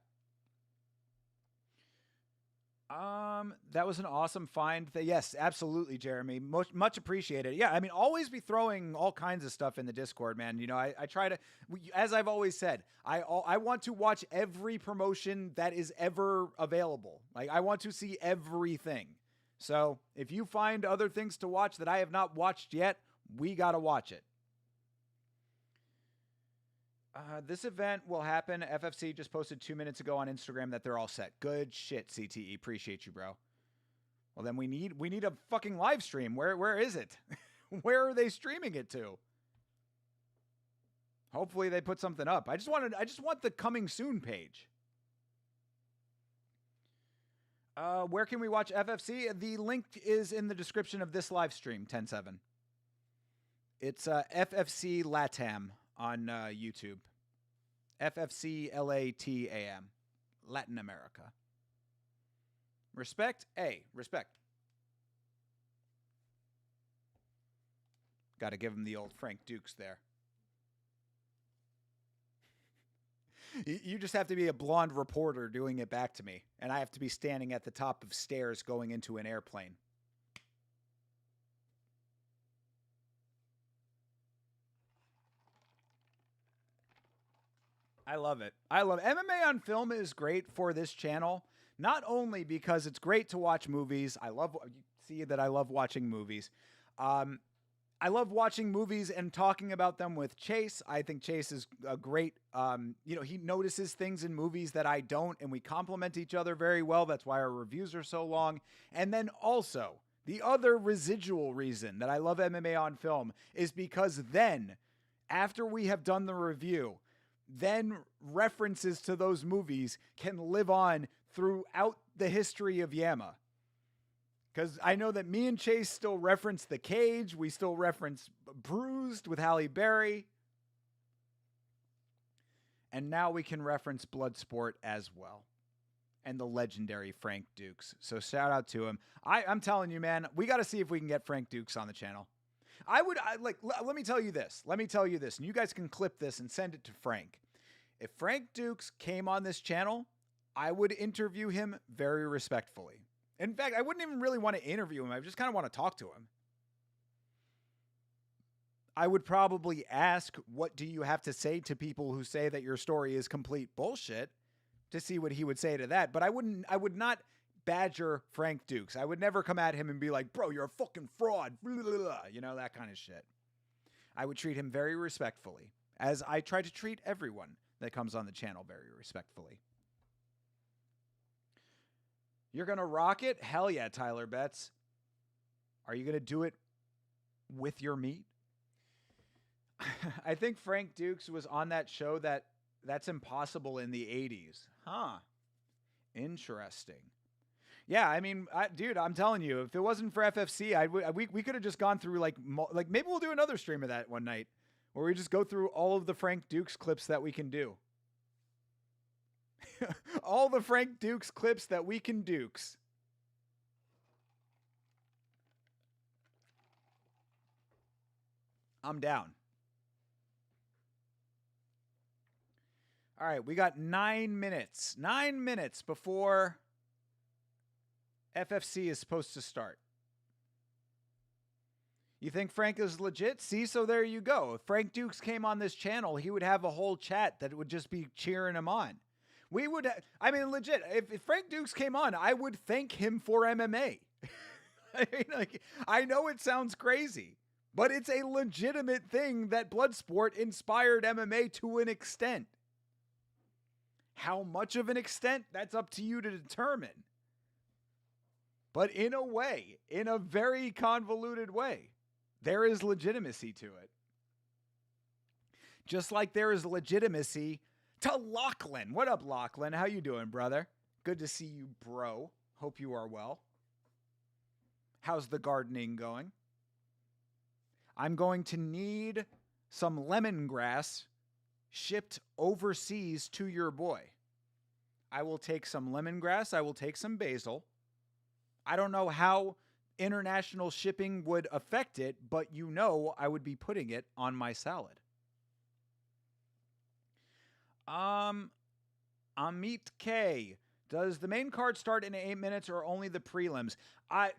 That was an awesome find. Yes, absolutely, Jeremy. Much appreciated. Yeah, I mean, always be throwing all kinds of stuff in the Discord, man. You know, I try to, as I've always said, I want to watch every promotion that is ever available. Like, I want to see everything. So if you find other things to watch that I have not watched yet, we got to watch it. This event will happen. FFC just posted 2 minutes ago on Instagram that they're all set. Good shit, CTE. Appreciate you, bro. Well, then we need a fucking live stream. Where is it? Where are they streaming it to? Hopefully they put something up. I just want the coming soon page. Where can we watch FFC? The link is in the description of this live stream, 10/7. It's FFC LATAM on YouTube. FFC LATAM. Latin America. Respect? Respect. Got to give him the old Frank Dukes there. You just have to be a blonde reporter doing it back to me, and I have to be standing at the top of stairs going into an airplane. I love it. MMA on Film is great for this channel, not only because it's great to watch movies. You see that I love watching movies. I love watching movies and talking about them with Chase. I think Chase is a great, he notices things in movies that I don't, and we complement each other very well. That's why our reviews are so long. And then also, the other residual reason that I love MMA on Film is because then, after we have done the review, then references to those movies can live on throughout the history of Yama. Because I know that me and Chase still reference The Cage. We still reference Bruised with Halle Berry. And now we can reference Bloodsport as well. And the legendary Frank Dukes. So shout out to him. I'm telling you, man, we got to see if we can get Frank Dukes on the channel. Let me tell you this. And you guys can clip this and send it to Frank. If Frank Dukes came on this channel, I would interview him very respectfully. In fact, I wouldn't even really want to interview him. I just kind of want to talk to him. I would probably ask, what do you have to say to people who say that your story is complete bullshit, to see what he would say to that. But I would not badger Frank Dukes. I would never come at him and be like, bro, you're a fucking fraud. You know, that kind of shit. I would treat him very respectfully, as I try to treat everyone that comes on the channel very respectfully. You're going to rock it? Hell yeah, Tyler Betts. Are you going to do it with your meat? I think Frank Dukes was on that show that's impossible in the 80s. Huh. Interesting. Yeah, I mean, dude, I'm telling you, if it wasn't for FFC, we could have just gone through like maybe we'll do another stream of that one night where we just go through all of the Frank Dukes clips that we can do. All the Frank Dukes clips that we can dukes. I'm down. All right, we got 9 minutes. 9 minutes before FFC is supposed to start. You think Frank is legit? See, so there you go. If Frank Dukes came on this channel, he would have a whole chat that would just be cheering him on. We would, I mean, legit, if Frank Dukes came on, I would thank him for MMA. I mean, like, I know it sounds crazy, but it's a legitimate thing that Bloodsport inspired MMA to an extent. How much of an extent? That's up to you to determine. But in a way, in a very convoluted way, there is legitimacy to it. Just like there is legitimacy to Lachlan. What up, Lachlan? How you doing, brother? Good to see you, bro. Hope you are well. How's the gardening going? I'm going to need some lemongrass shipped overseas to your boy. I will take some lemongrass. I will take some basil. I don't know how international shipping would affect it, but you know I would be putting it on my salad. Amit K. Does the main card start in 8 minutes or only the prelims?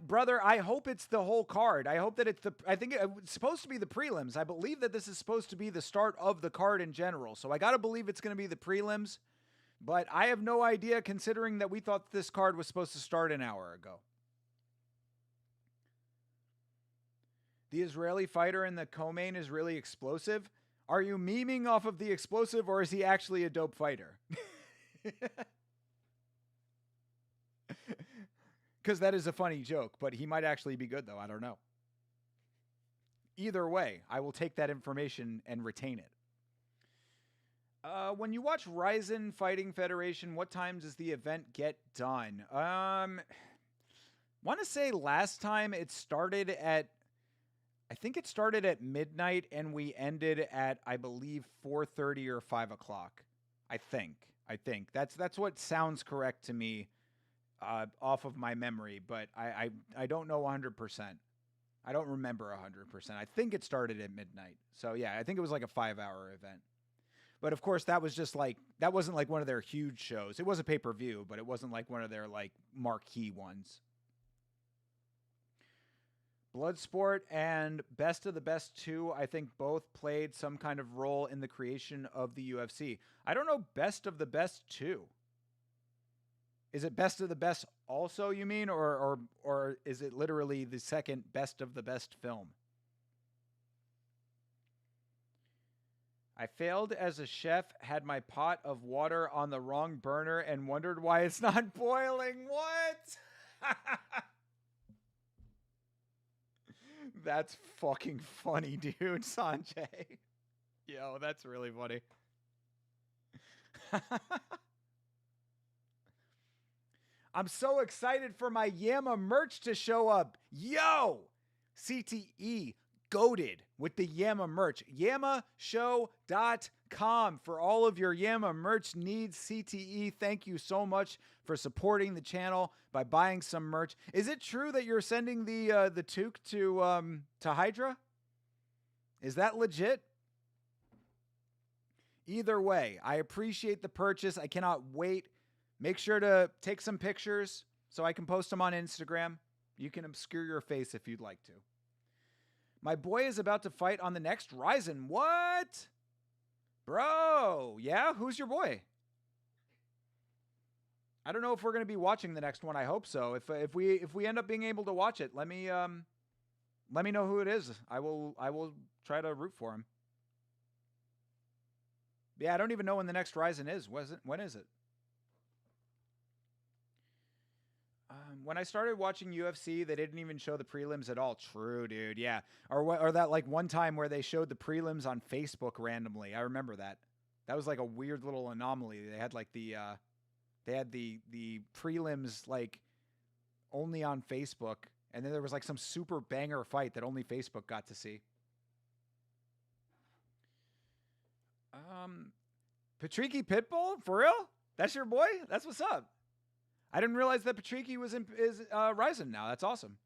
Brother, I hope it's the whole card. I hope that I think it's supposed to be the prelims. I believe that this is supposed to be the start of the card in general. So I got to believe it's going to be the prelims, but I have no idea considering that we thought this card was supposed to start an hour ago. The Israeli fighter in the co-main is really explosive. Are you memeing off of the explosive or is he actually a dope fighter? Because that is a funny joke, but he might actually be good, though. I don't know. Either way, I will take that information and retain it. When you watch Ryzen Fighting Federation, what time does the event get done? Want to say last time it started at, I think it started at midnight and we ended at, I believe, 4:30 or 5 o'clock. I think that's what sounds correct to me. Off of my memory, but I don't know 100%. I don't remember 100%. I think it started at midnight. So yeah, I think it was like a 5-hour event. But of course, that was just like, that wasn't like one of their huge shows. It was a pay-per-view, but it wasn't like one of their like marquee ones. Bloodsport and Best of the Best 2, I think both played some kind of role in the creation of the UFC. I don't know Best of the Best 2. Is it Best of the Best also, you mean? Or is it literally the second Best of the Best film? I failed as a chef, had my pot of water on the wrong burner, and wondered why it's not boiling. What? That's fucking funny, dude, Sanjay. Yo, that's really funny. I'm so excited for my Yama merch to show up. Yo! CTE goated with the Yama merch. YamaShow.com for all of your Yama merch needs. CTE, thank you so much for supporting the channel by buying some merch. Is it true that you're sending the toque to Hydra? Is that legit? Either way, I appreciate the purchase. I cannot wait. Make sure to take some pictures so I can post them on Instagram. You can obscure your face if you'd like to. My boy is about to fight on the next Ryzen. What? Bro, yeah? Who's your boy? I don't know if we're going to be watching the next one. I hope so. If we end up being able to watch it, let me know who it is. I will try to root for him. Yeah, I don't even know when the next Ryzen is. When is it? When I started watching UFC, they didn't even show the prelims at all. True, dude. Yeah. Or that like one time where they showed the prelims on Facebook randomly. I remember that. That was like a weird little anomaly. They had like the prelims like only on Facebook, and then there was like some super banger fight that only Facebook got to see. Patricky Pitbull? For real? That's your boy? That's what's up. I didn't realize that Patricky is Ryzen now. That's awesome.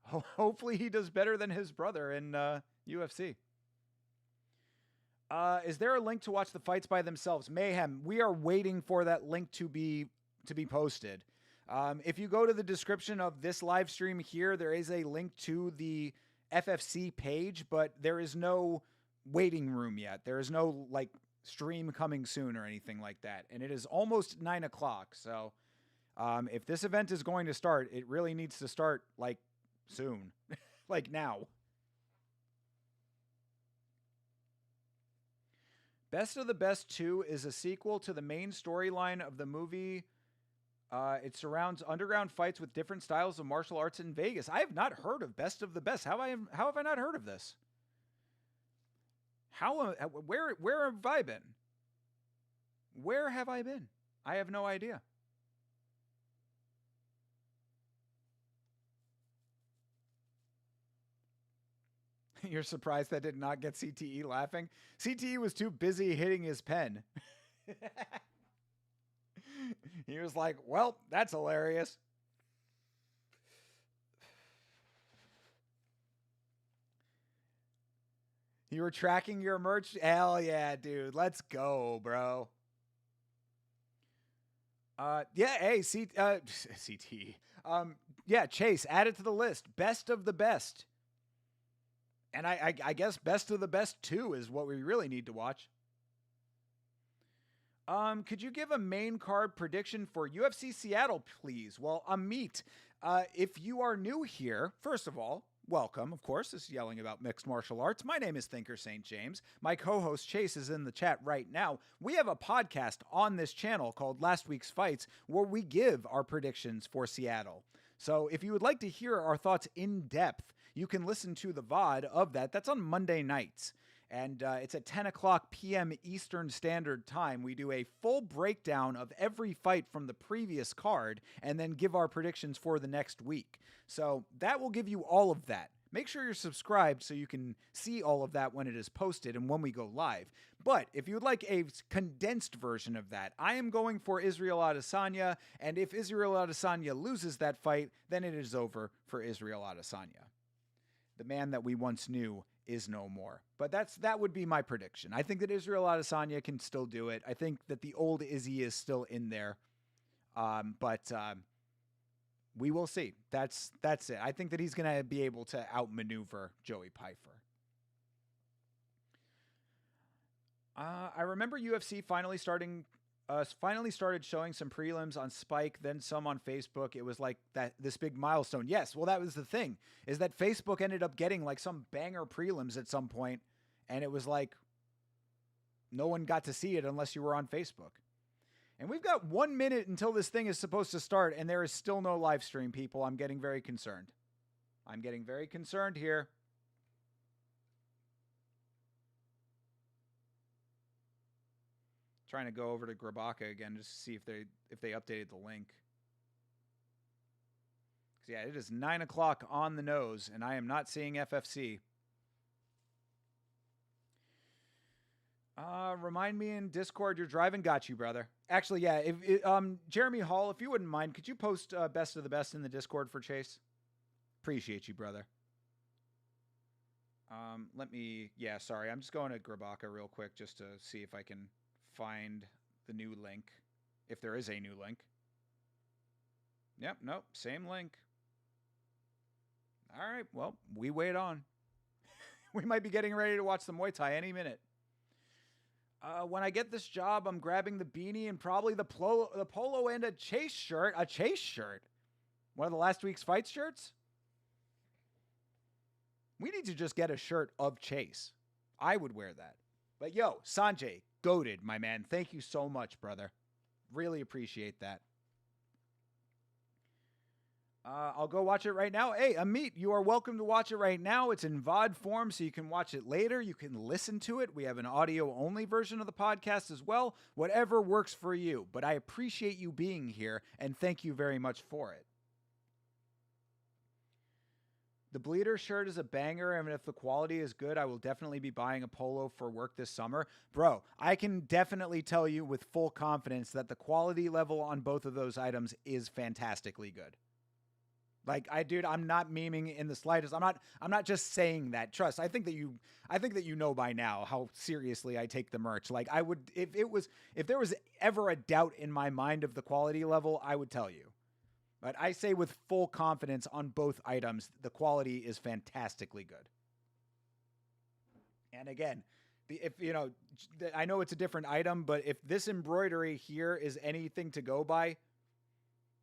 Hopefully he does better than his brother in UFC. Is there a link to watch the fights by themselves? Mayhem, we are waiting for that link to be posted. If you go to the description of this live stream here, there is a link to the FFC page, but there is no waiting room yet. There is no like stream coming soon or anything like that. And it is almost 9 o'clock. So if this event is going to start, it really needs to start like soon, like now. Best of the Best 2 is a sequel to the main storyline of the movie. It surrounds underground fights with different styles of martial arts in Vegas. I have not heard of Best of the Best. How have I not heard of this? Where have I been? Where have I been? I have no idea. You're surprised that did not get CTE laughing? CTE was too busy hitting his pen. He was like, well, that's hilarious. You were tracking your merch? Hell yeah, dude. Let's go, bro. Yeah, hey, CT. Yeah, Chase, add it to the list. Best of the Best. And I guess Best of the Best 2 is what we really need to watch. Could you give a main card prediction for UFC Seattle, please? Well, Amit, if you are new here, first of all, welcome. Of course, this is Yelling About Mixed Martial Arts. My name is Thinker St. James. My co-host Chase is in the chat right now. We have a podcast on this channel called Last Week's Fights where we give our predictions for Seattle. So if you would like to hear our thoughts in depth, you can listen to the VOD of that. That's on Monday nights. And it's at 10 o'clock p.m. Eastern Standard Time. We do a full breakdown of every fight from the previous card and then give our predictions for the next week. So that will give you all of that. Make sure you're subscribed so you can see all of that when it is posted and when we go live. But if you would like a condensed version of that, I am going for Israel Adesanya. And if Israel Adesanya loses that fight, then it is over for Israel Adesanya. The man that we once knew is no more. But that would be my prediction. I think that Israel Adesanya can still do it. I think that the old Izzy is still in there. But we will see. That's it. I think that he's going to be able to outmaneuver Joey Pfeiffer. I remember UFC finally started showing some prelims on Spike, then some on Facebook. It was like this big milestone. Yes, well, that was the thing, is that Facebook ended up getting like some banger prelims at some point, and it was like no one got to see it unless you were on Facebook. And we've got 1 minute until this thing is supposed to start, and there is still no live stream, people. I'm getting very concerned. I'm getting very concerned here. Trying to go over to Grabaka again just to see if they updated the link. Because yeah, it is 9 o'clock on the nose, and I am not seeing FFC. Remind me in Discord you're driving. Got you, brother. Actually, yeah. Jeremy Hall, if you wouldn't mind, could you post Best of the Best in the Discord for Chase? Appreciate you, brother. Yeah, sorry. I'm just going to Grabaka real quick just to see if I can find the new link, if there is a new link. Yep, nope, same link. All right, well, we wait on. We might be getting ready to watch the Muay Thai any minute. When I get this job, I'm grabbing the beanie and probably the polo and a Chase shirt. A Chase shirt? One of the last week's fight shirts? We need to just get a shirt of Chase. I would wear that. But yo, Sanjay, goated, my man. Thank you so much, brother. Really appreciate that. I'll go watch it right now. Hey, Amit, you are welcome to watch it right now. It's in VOD form, so you can watch it later. You can listen to it. We have an audio-only version of the podcast as well. Whatever works for you. But I appreciate you being here, and thank you very much for it. The Bleeder shirt is a banger, and if the quality is good, I will definitely be buying a polo for work this summer. Bro, I can definitely tell you with full confidence that the quality level on both of those items is fantastically good. Like, dude, I'm not memeing in the slightest. I'm not just saying that. Trust. I think that you know by now how seriously I take the merch. Like, I would, if there was ever a doubt in my mind of the quality level, I would tell you. But I say with full confidence on both items, the quality is fantastically good. And again, if you know, I know it's a different item, but if this embroidery here is anything to go by,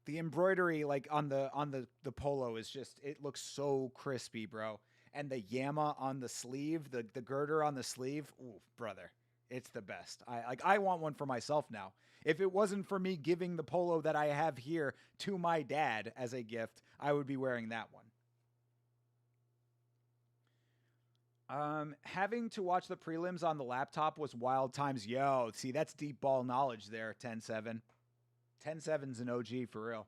the embroidery like on the polo is just, it looks so crispy, bro. And the Yama on the sleeve, the girder on the sleeve, ooh, brother, it's the best. I want one for myself now. If it wasn't for me giving the polo that I have here to my dad as a gift, I would be wearing that one. Having to watch the prelims on the laptop was wild times. Yo, see, that's deep ball knowledge there, 10-7. 10-7's an OG for real.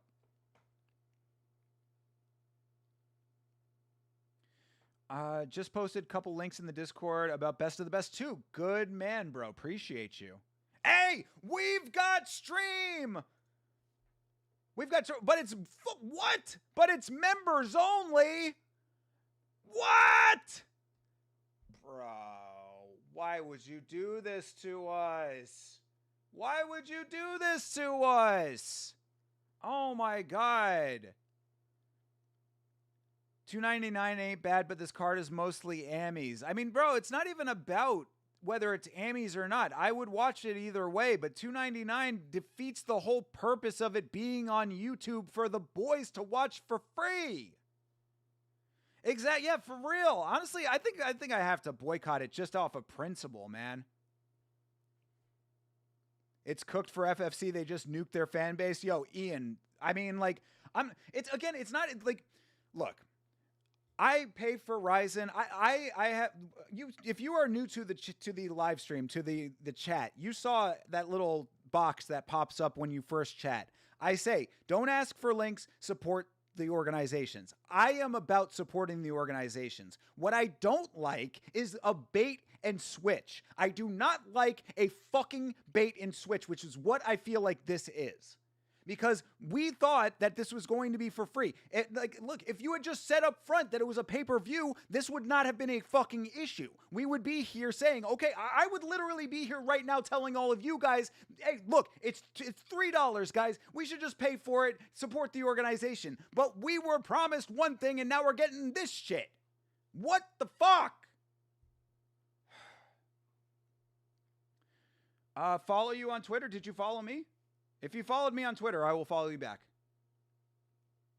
Just posted a couple links in the Discord about Best of the Best 2. Good man, bro. Appreciate you. Hey, we've got stream. But it's what? But it's members only. What? Bro, why would you do this to us? Why would you do this to us? Oh my God. $2.99 ain't bad, but this card is mostly Amis. I mean, bro, it's not even about whether it's Amis or not. I would watch it either way, but $2.99 defeats the whole purpose of it being on YouTube for the boys to watch for free. Exactly. Yeah, for real. Honestly, I think I have to boycott it just off of principle, man. It's cooked for FFC. They just nuked their fan base. Yo, Ian, I mean, like, it's not like, look, I pay for Ryzen. I have you. If you are new to the live stream, to the chat, you saw that little box that pops up when you first chat. I say, don't ask for links, support the organizations. I am about supporting the organizations. What I don't like is a bait and switch. I do not like a fucking bait and switch, which is what I feel like this is. Because we thought that this was going to be for free. Look, if you had just said up front that it was a pay-per-view, this would not have been a fucking issue. We would be here saying, okay, I would literally be here right now telling all of you guys, hey, look, it's $3, guys. We should just pay for it, support the organization. But we were promised one thing, and now we're getting this shit. What the fuck? Follow you on Twitter. Did you follow me? If you followed me on Twitter, I will follow you back.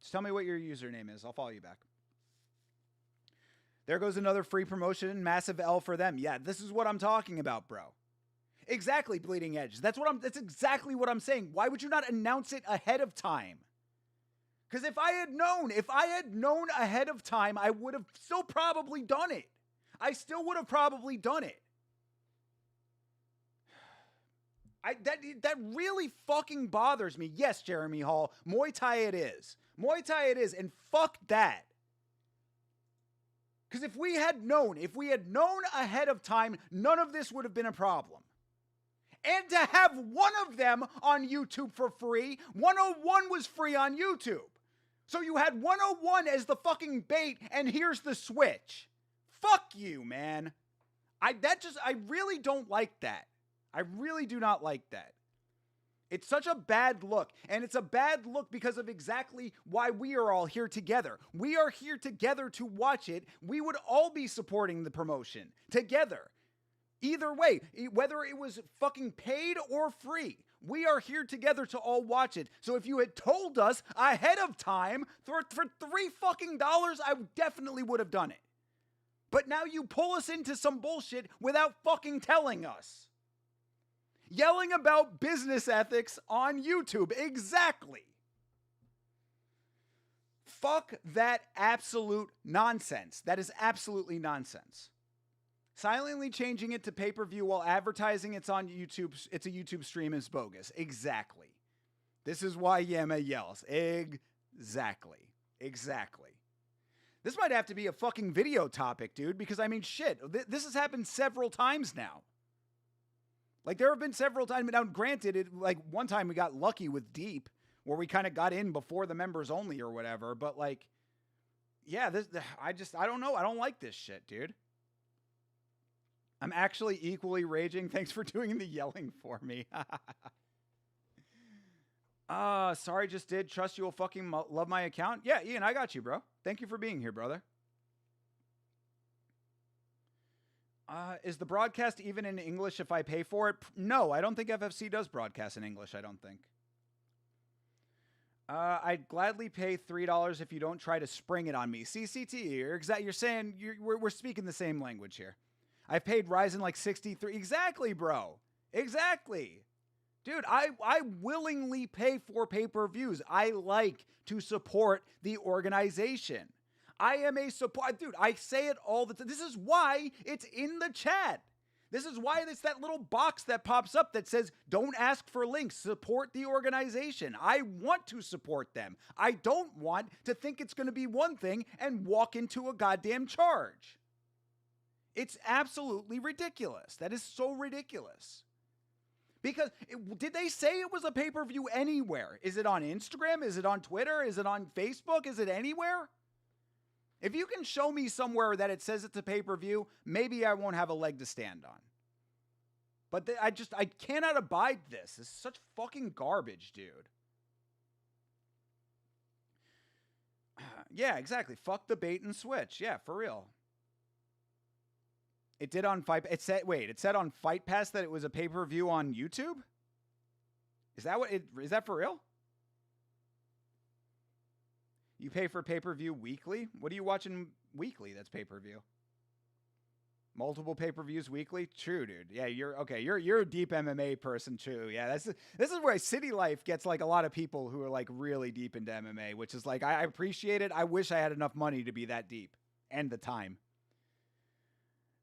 Just tell me what your username is. I'll follow you back. There goes another free promotion. Massive L for them. Yeah, this is what I'm talking about, bro. Exactly, Bleeding Edge. That's exactly what I'm saying. Why would you not announce it ahead of time? Because if I had known ahead of time, I would have still probably done it. I still would have probably done it. That really fucking bothers me. Yes, Jeremy Hall, Muay Thai it is. Muay Thai it is, and fuck that. Because if we had known ahead of time, none of this would have been a problem. And to have one of them on YouTube for free, 101 was free on YouTube. So you had 101 as the fucking bait, and here's the switch. Fuck you, man. I really don't like that. I really do not like that. It's such a bad look, and it's a bad look because of exactly why we are all here together. We are here together to watch it. We would all be supporting the promotion together. Either way, whether it was fucking paid or free, we are here together to all watch it. So if you had told us ahead of time for $3 fucking, I definitely would have done it. But now you pull us into some bullshit without fucking telling us. Yelling about business ethics on YouTube. Exactly. Fuck that absolute nonsense. That is absolutely nonsense. Silently changing it to pay-per-view while advertising it's on YouTube, it's a YouTube stream is bogus. Exactly. This is why Yema yells. Exactly. This might have to be a fucking video topic, dude, because I mean, shit, this has happened several times now. Like, there have been several times. Now, granted, like, one time we got lucky with Deep, where we kind of got in before the members only or whatever, but like, yeah, I don't know. I don't like this shit, dude. I'm actually equally raging. Thanks for doing the yelling for me. Sorry, just did. Trust you will fucking love my account. Yeah, Ian, I got you, bro. Thank you for being here, brother. Is the broadcast even in English if I pay for it? No, I don't think FFC does broadcast in English, I don't think. I'd gladly pay $3 if you don't try to spring it on me. CCT, you're saying we're speaking the same language here. I've paid Ryzen like 63. Exactly, bro. Exactly. Dude, I willingly pay for pay-per-views. I like to support the organization. I am a support. Dude, I say it all the time. This is why it's in the chat. This is why it's that little box that pops up that says, don't ask for links, support the organization. I want to support them. I don't want to think it's going to be one thing and walk into a goddamn charge. It's absolutely ridiculous. That is so ridiculous. Because did they say it was a pay-per-view anywhere? Is it on Instagram? Is it on Twitter? Is it on Facebook? Is it anywhere? If you can show me somewhere that it says it's a pay-per-view, maybe I won't have a leg to stand on. But I cannot abide this. It's such fucking garbage, dude. Yeah, exactly. Fuck the bait and switch. Yeah, for real. It did on Fight. It said on Fight Pass that it was a pay-per-view on YouTube? Is that for real? You pay for pay-per-view weekly? What are you watching weekly that's pay-per-view? Multiple pay-per-views weekly? True, dude. Yeah, you're a deep MMA person too. Yeah, this is where City Life gets like a lot of people who are like really deep into MMA, which is like, I appreciate it. I wish I had enough money to be that deep and the time.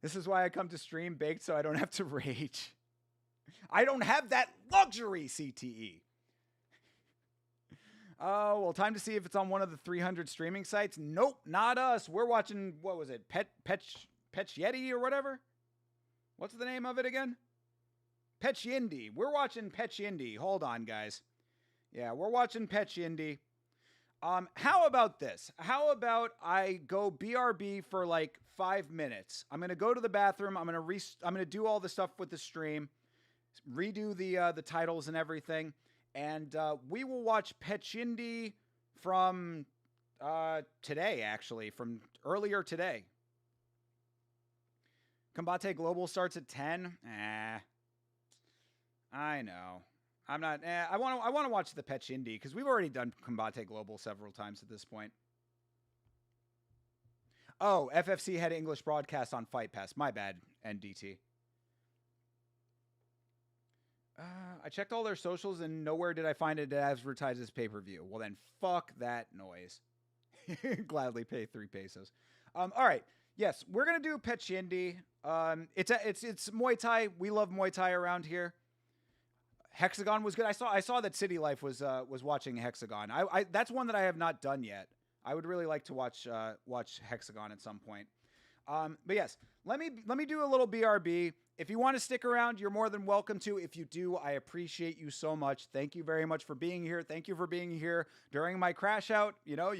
This is why I come to stream baked so I don't have to rage. I don't have that luxury, CTE. Oh, well, time to see if it's on one of the 300 streaming sites. Nope, not us. We're watching, what was it? Pet Yeti or whatever? What's the name of it again? Pet Yindi. We're watching Pet Yindi. Hold on, guys. Yeah, we're watching Pet Yindi. How about this? How about I go BRB for like 5 minutes? I'm going to go to the bathroom. I'm going to do all the stuff with the stream, redo the titles and everything. And we will watch Pechindi from today, actually, from earlier today. Combate Global starts at 10. I know. I'm not. I want to watch the Pechindi because we've already done Combate Global several times at this point. Oh, FFC had English broadcast on Fight Pass. My bad, NDT. I checked all their socials and nowhere did I find it advertised as pay-per-view. Well, then fuck that noise. Gladly pay 3 pesos. All right. Yes, we're going to do Pechindi. It's Muay Thai. We love Muay Thai around here. Hexagon was good. I saw that City Life was watching Hexagon. That's one that I have not done yet. I would really like to watch Hexagon at some point. But yes, let me do a little BRB. If you want to stick around, you're more than welcome to. If you do, I appreciate you so much. Thank you very much for being here. Thank you for being here during my crash out. You know,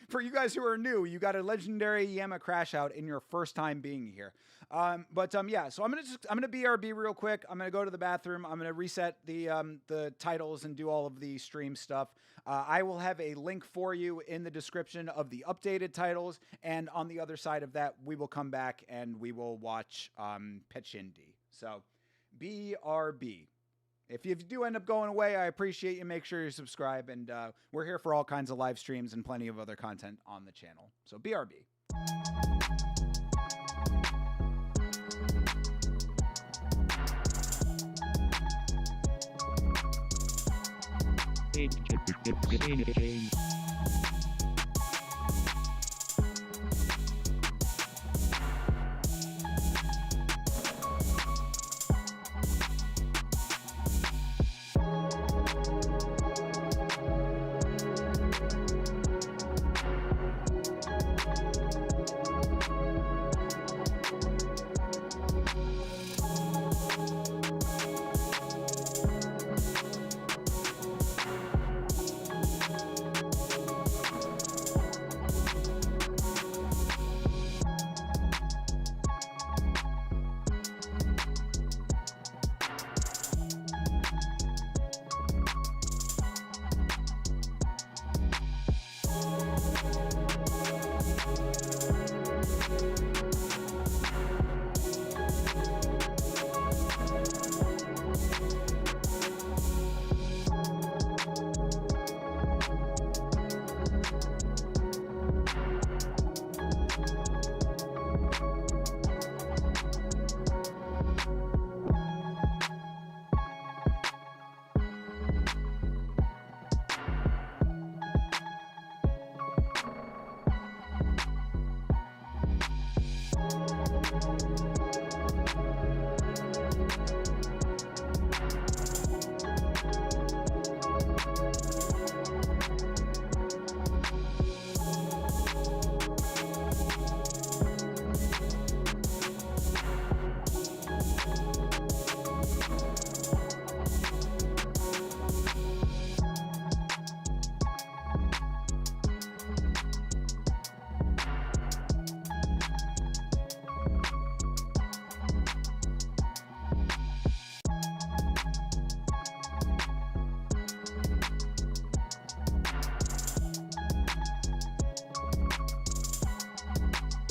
for you guys who are new, you got a legendary Yama crash out in your first time being here. Yeah, so I'm gonna BRB real quick. I'm gonna go to the bathroom. I'm gonna reset the titles and do all of the stream stuff. I will have a link for you in the description of the updated titles, and on the other side of that, we will come back and we will watch Pechindi. So, BRB. If you do end up going away, I appreciate you. Make sure you subscribe, and we're here for all kinds of live streams and plenty of other content on the channel. So, BRB.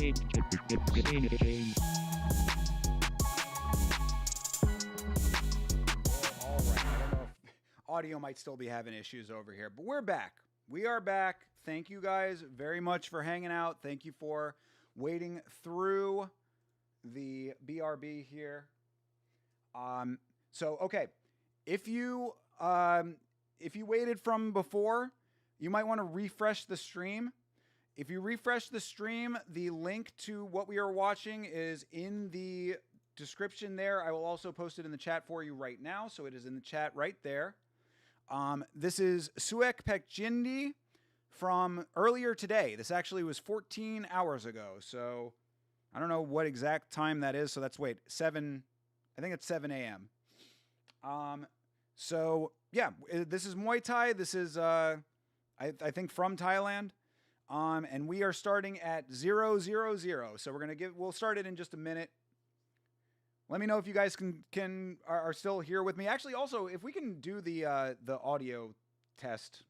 All right. I don't know if audio might still be having issues over here, but we're back. We are back. Thank you guys very much for hanging out. Thank you for waiting through the BRB here. So okay, if you waited from before, you might want to refresh the stream. If you refresh the stream, the link to what we are watching is in the description there. I will also post it in the chat for you right now, so it is in the chat right there. This is Suek Pekjindi from earlier today. This actually was 14 hours ago, so I don't know what exact time that is. So that's, wait, 7, I think it's 7 a.m. So yeah, this is Muay Thai. This is, I think from Thailand. And we are starting at 000. So we'll start it in just a minute. Let me know if you guys are still here with me. Actually, also, if we can do the audio test.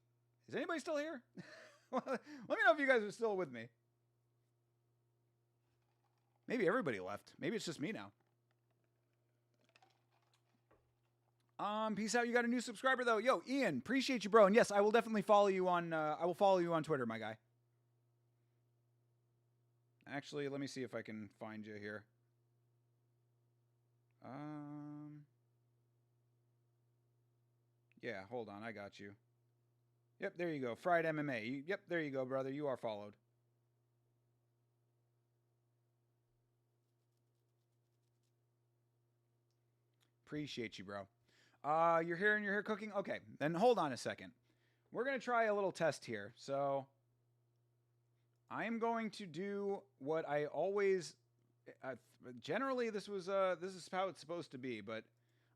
Is anybody still here? Let me know if you guys are still with me. Maybe everybody left. Maybe it's just me now. Peace out. You got a new subscriber though. Yo, Ian, appreciate you, bro. And yes, I will definitely follow you on. I will follow you on Twitter, my guy. Actually, let me see if I can find you here. Yeah, hold on. I got you. Yep, there you go. Fried MMA. Yep, there you go, brother. You are followed. Appreciate you, bro. You're here and you're here cooking? Okay, then hold on a second. We're going to try a little test here. So I am going to do what I always... generally, this is how it's supposed to be, but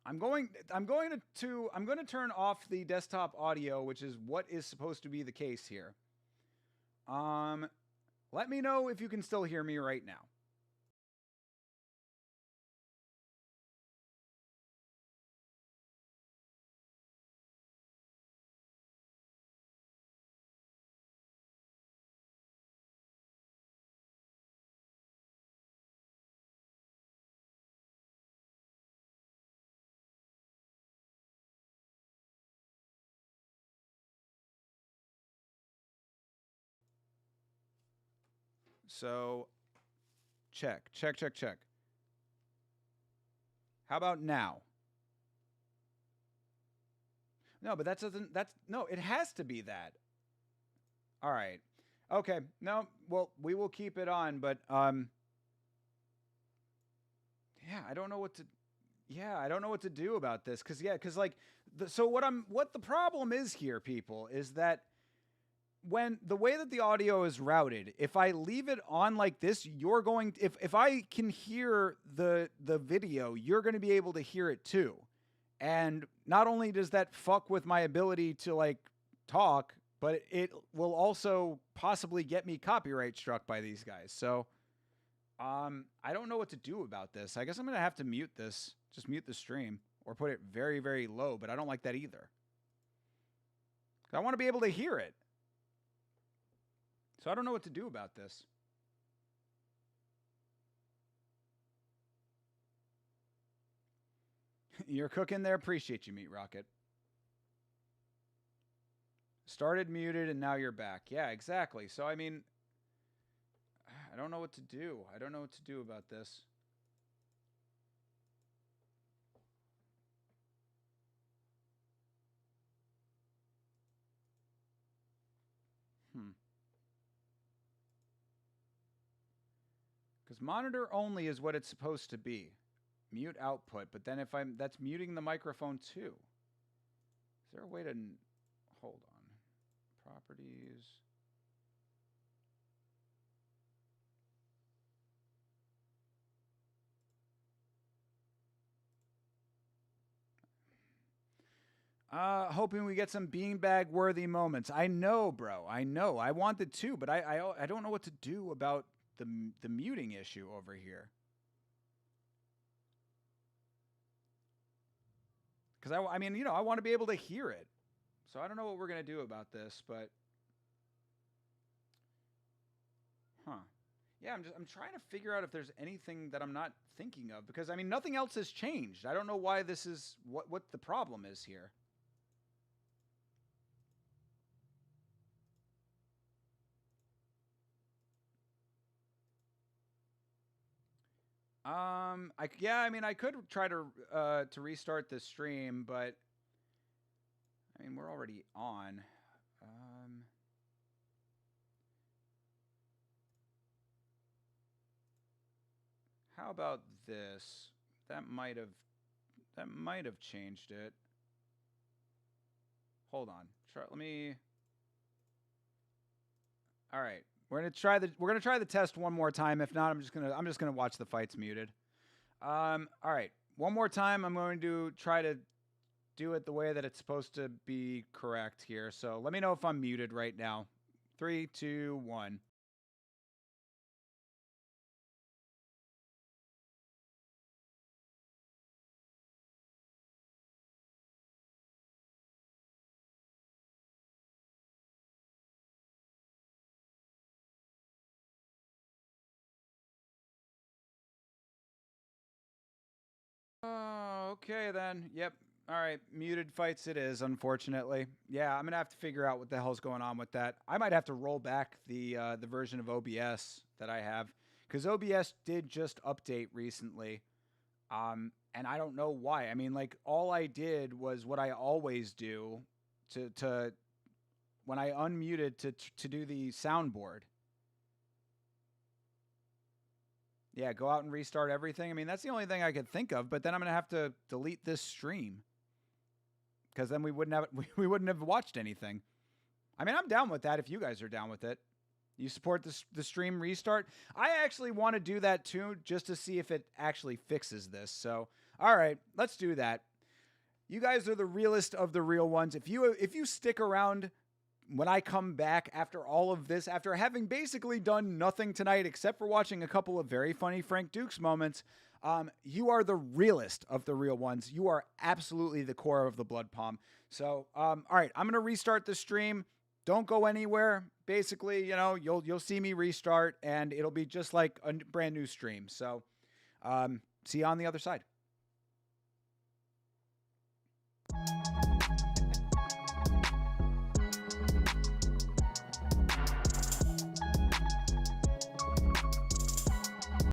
I'm going to turn off the desktop audio, which is what is supposed to be the case here. Let me know if you can still hear me right now. So, check. How about now? No, but no, it has to be that. All right. Okay. No, well, we will keep it on, but, yeah, I don't know what to do about this. Cause like, what the problem is here, people, is that when the way that the audio is routed, if I leave it on like this, if I can hear the video, you're going to be able to hear it too. And not only does that fuck with my ability to like talk, but it will also possibly get me copyright struck by these guys. So, I don't know what to do about this. I guess I'm going to have to mute this, just mute the stream or put it very, very low, but I don't like that either. I want to be able to hear it. So I don't know what to do about this. You're cooking there. Appreciate you, Meat Rocket. Started muted and now you're back. Yeah, exactly. So, I mean, I don't know what to do. I don't know what to do about this. Because monitor only is what it's supposed to be. Mute output. But then if that's muting the microphone too. Is there a way to, hold on. Properties. Hoping we get some beanbag worthy moments. I know, bro. I know. I wanted to, but I don't know what to do about the muting issue over here. Because I mean, you know, I want to be able to hear it. So I don't know what we're going to do about this, but... Yeah, I'm trying to figure out if there's anything that I'm not thinking of, because I mean nothing else has changed. I don't know why this is what the problem is here. I mean I could try to restart the stream, but I mean we're already on. How about this? That might have changed it. Hold on. Let me. All right. We're gonna try the test one more time. If not, I'm just gonna watch the fights muted. All right. One more time. I'm going to try to do it the way that it's supposed to be correct here. So let me know if I'm muted right now. 3, 2, 1. Oh, okay then. Yep. All right. Muted fights it is, unfortunately. Yeah, I'm going to have to figure out what the hell's going on with that. I might have to roll back the version of OBS that I have, because OBS did just update recently. And I don't know why. I mean, like, all I did was what I always do to when I unmuted to do the soundboard. Yeah, go out and restart everything. I mean, that's the only thing I could think of, but then I'm going to have to delete this stream, because then we wouldn't have watched anything. I mean, I'm down with that if you guys are down with it. You support the stream restart? I actually want to do that too, just to see if it actually fixes this. So, all right, let's do that. You guys are the realest of the real ones. If you stick around when I come back after all of this, after having basically done nothing tonight except for watching a couple of very funny Frank Dukes moments, you are the realest of the real ones. You are absolutely the core of the Blood Palm. So, all right, I'm going to restart the stream. Don't go anywhere. Basically, you know, you'll see me restart, and it'll be just like a brand new stream. So, see you on the other side.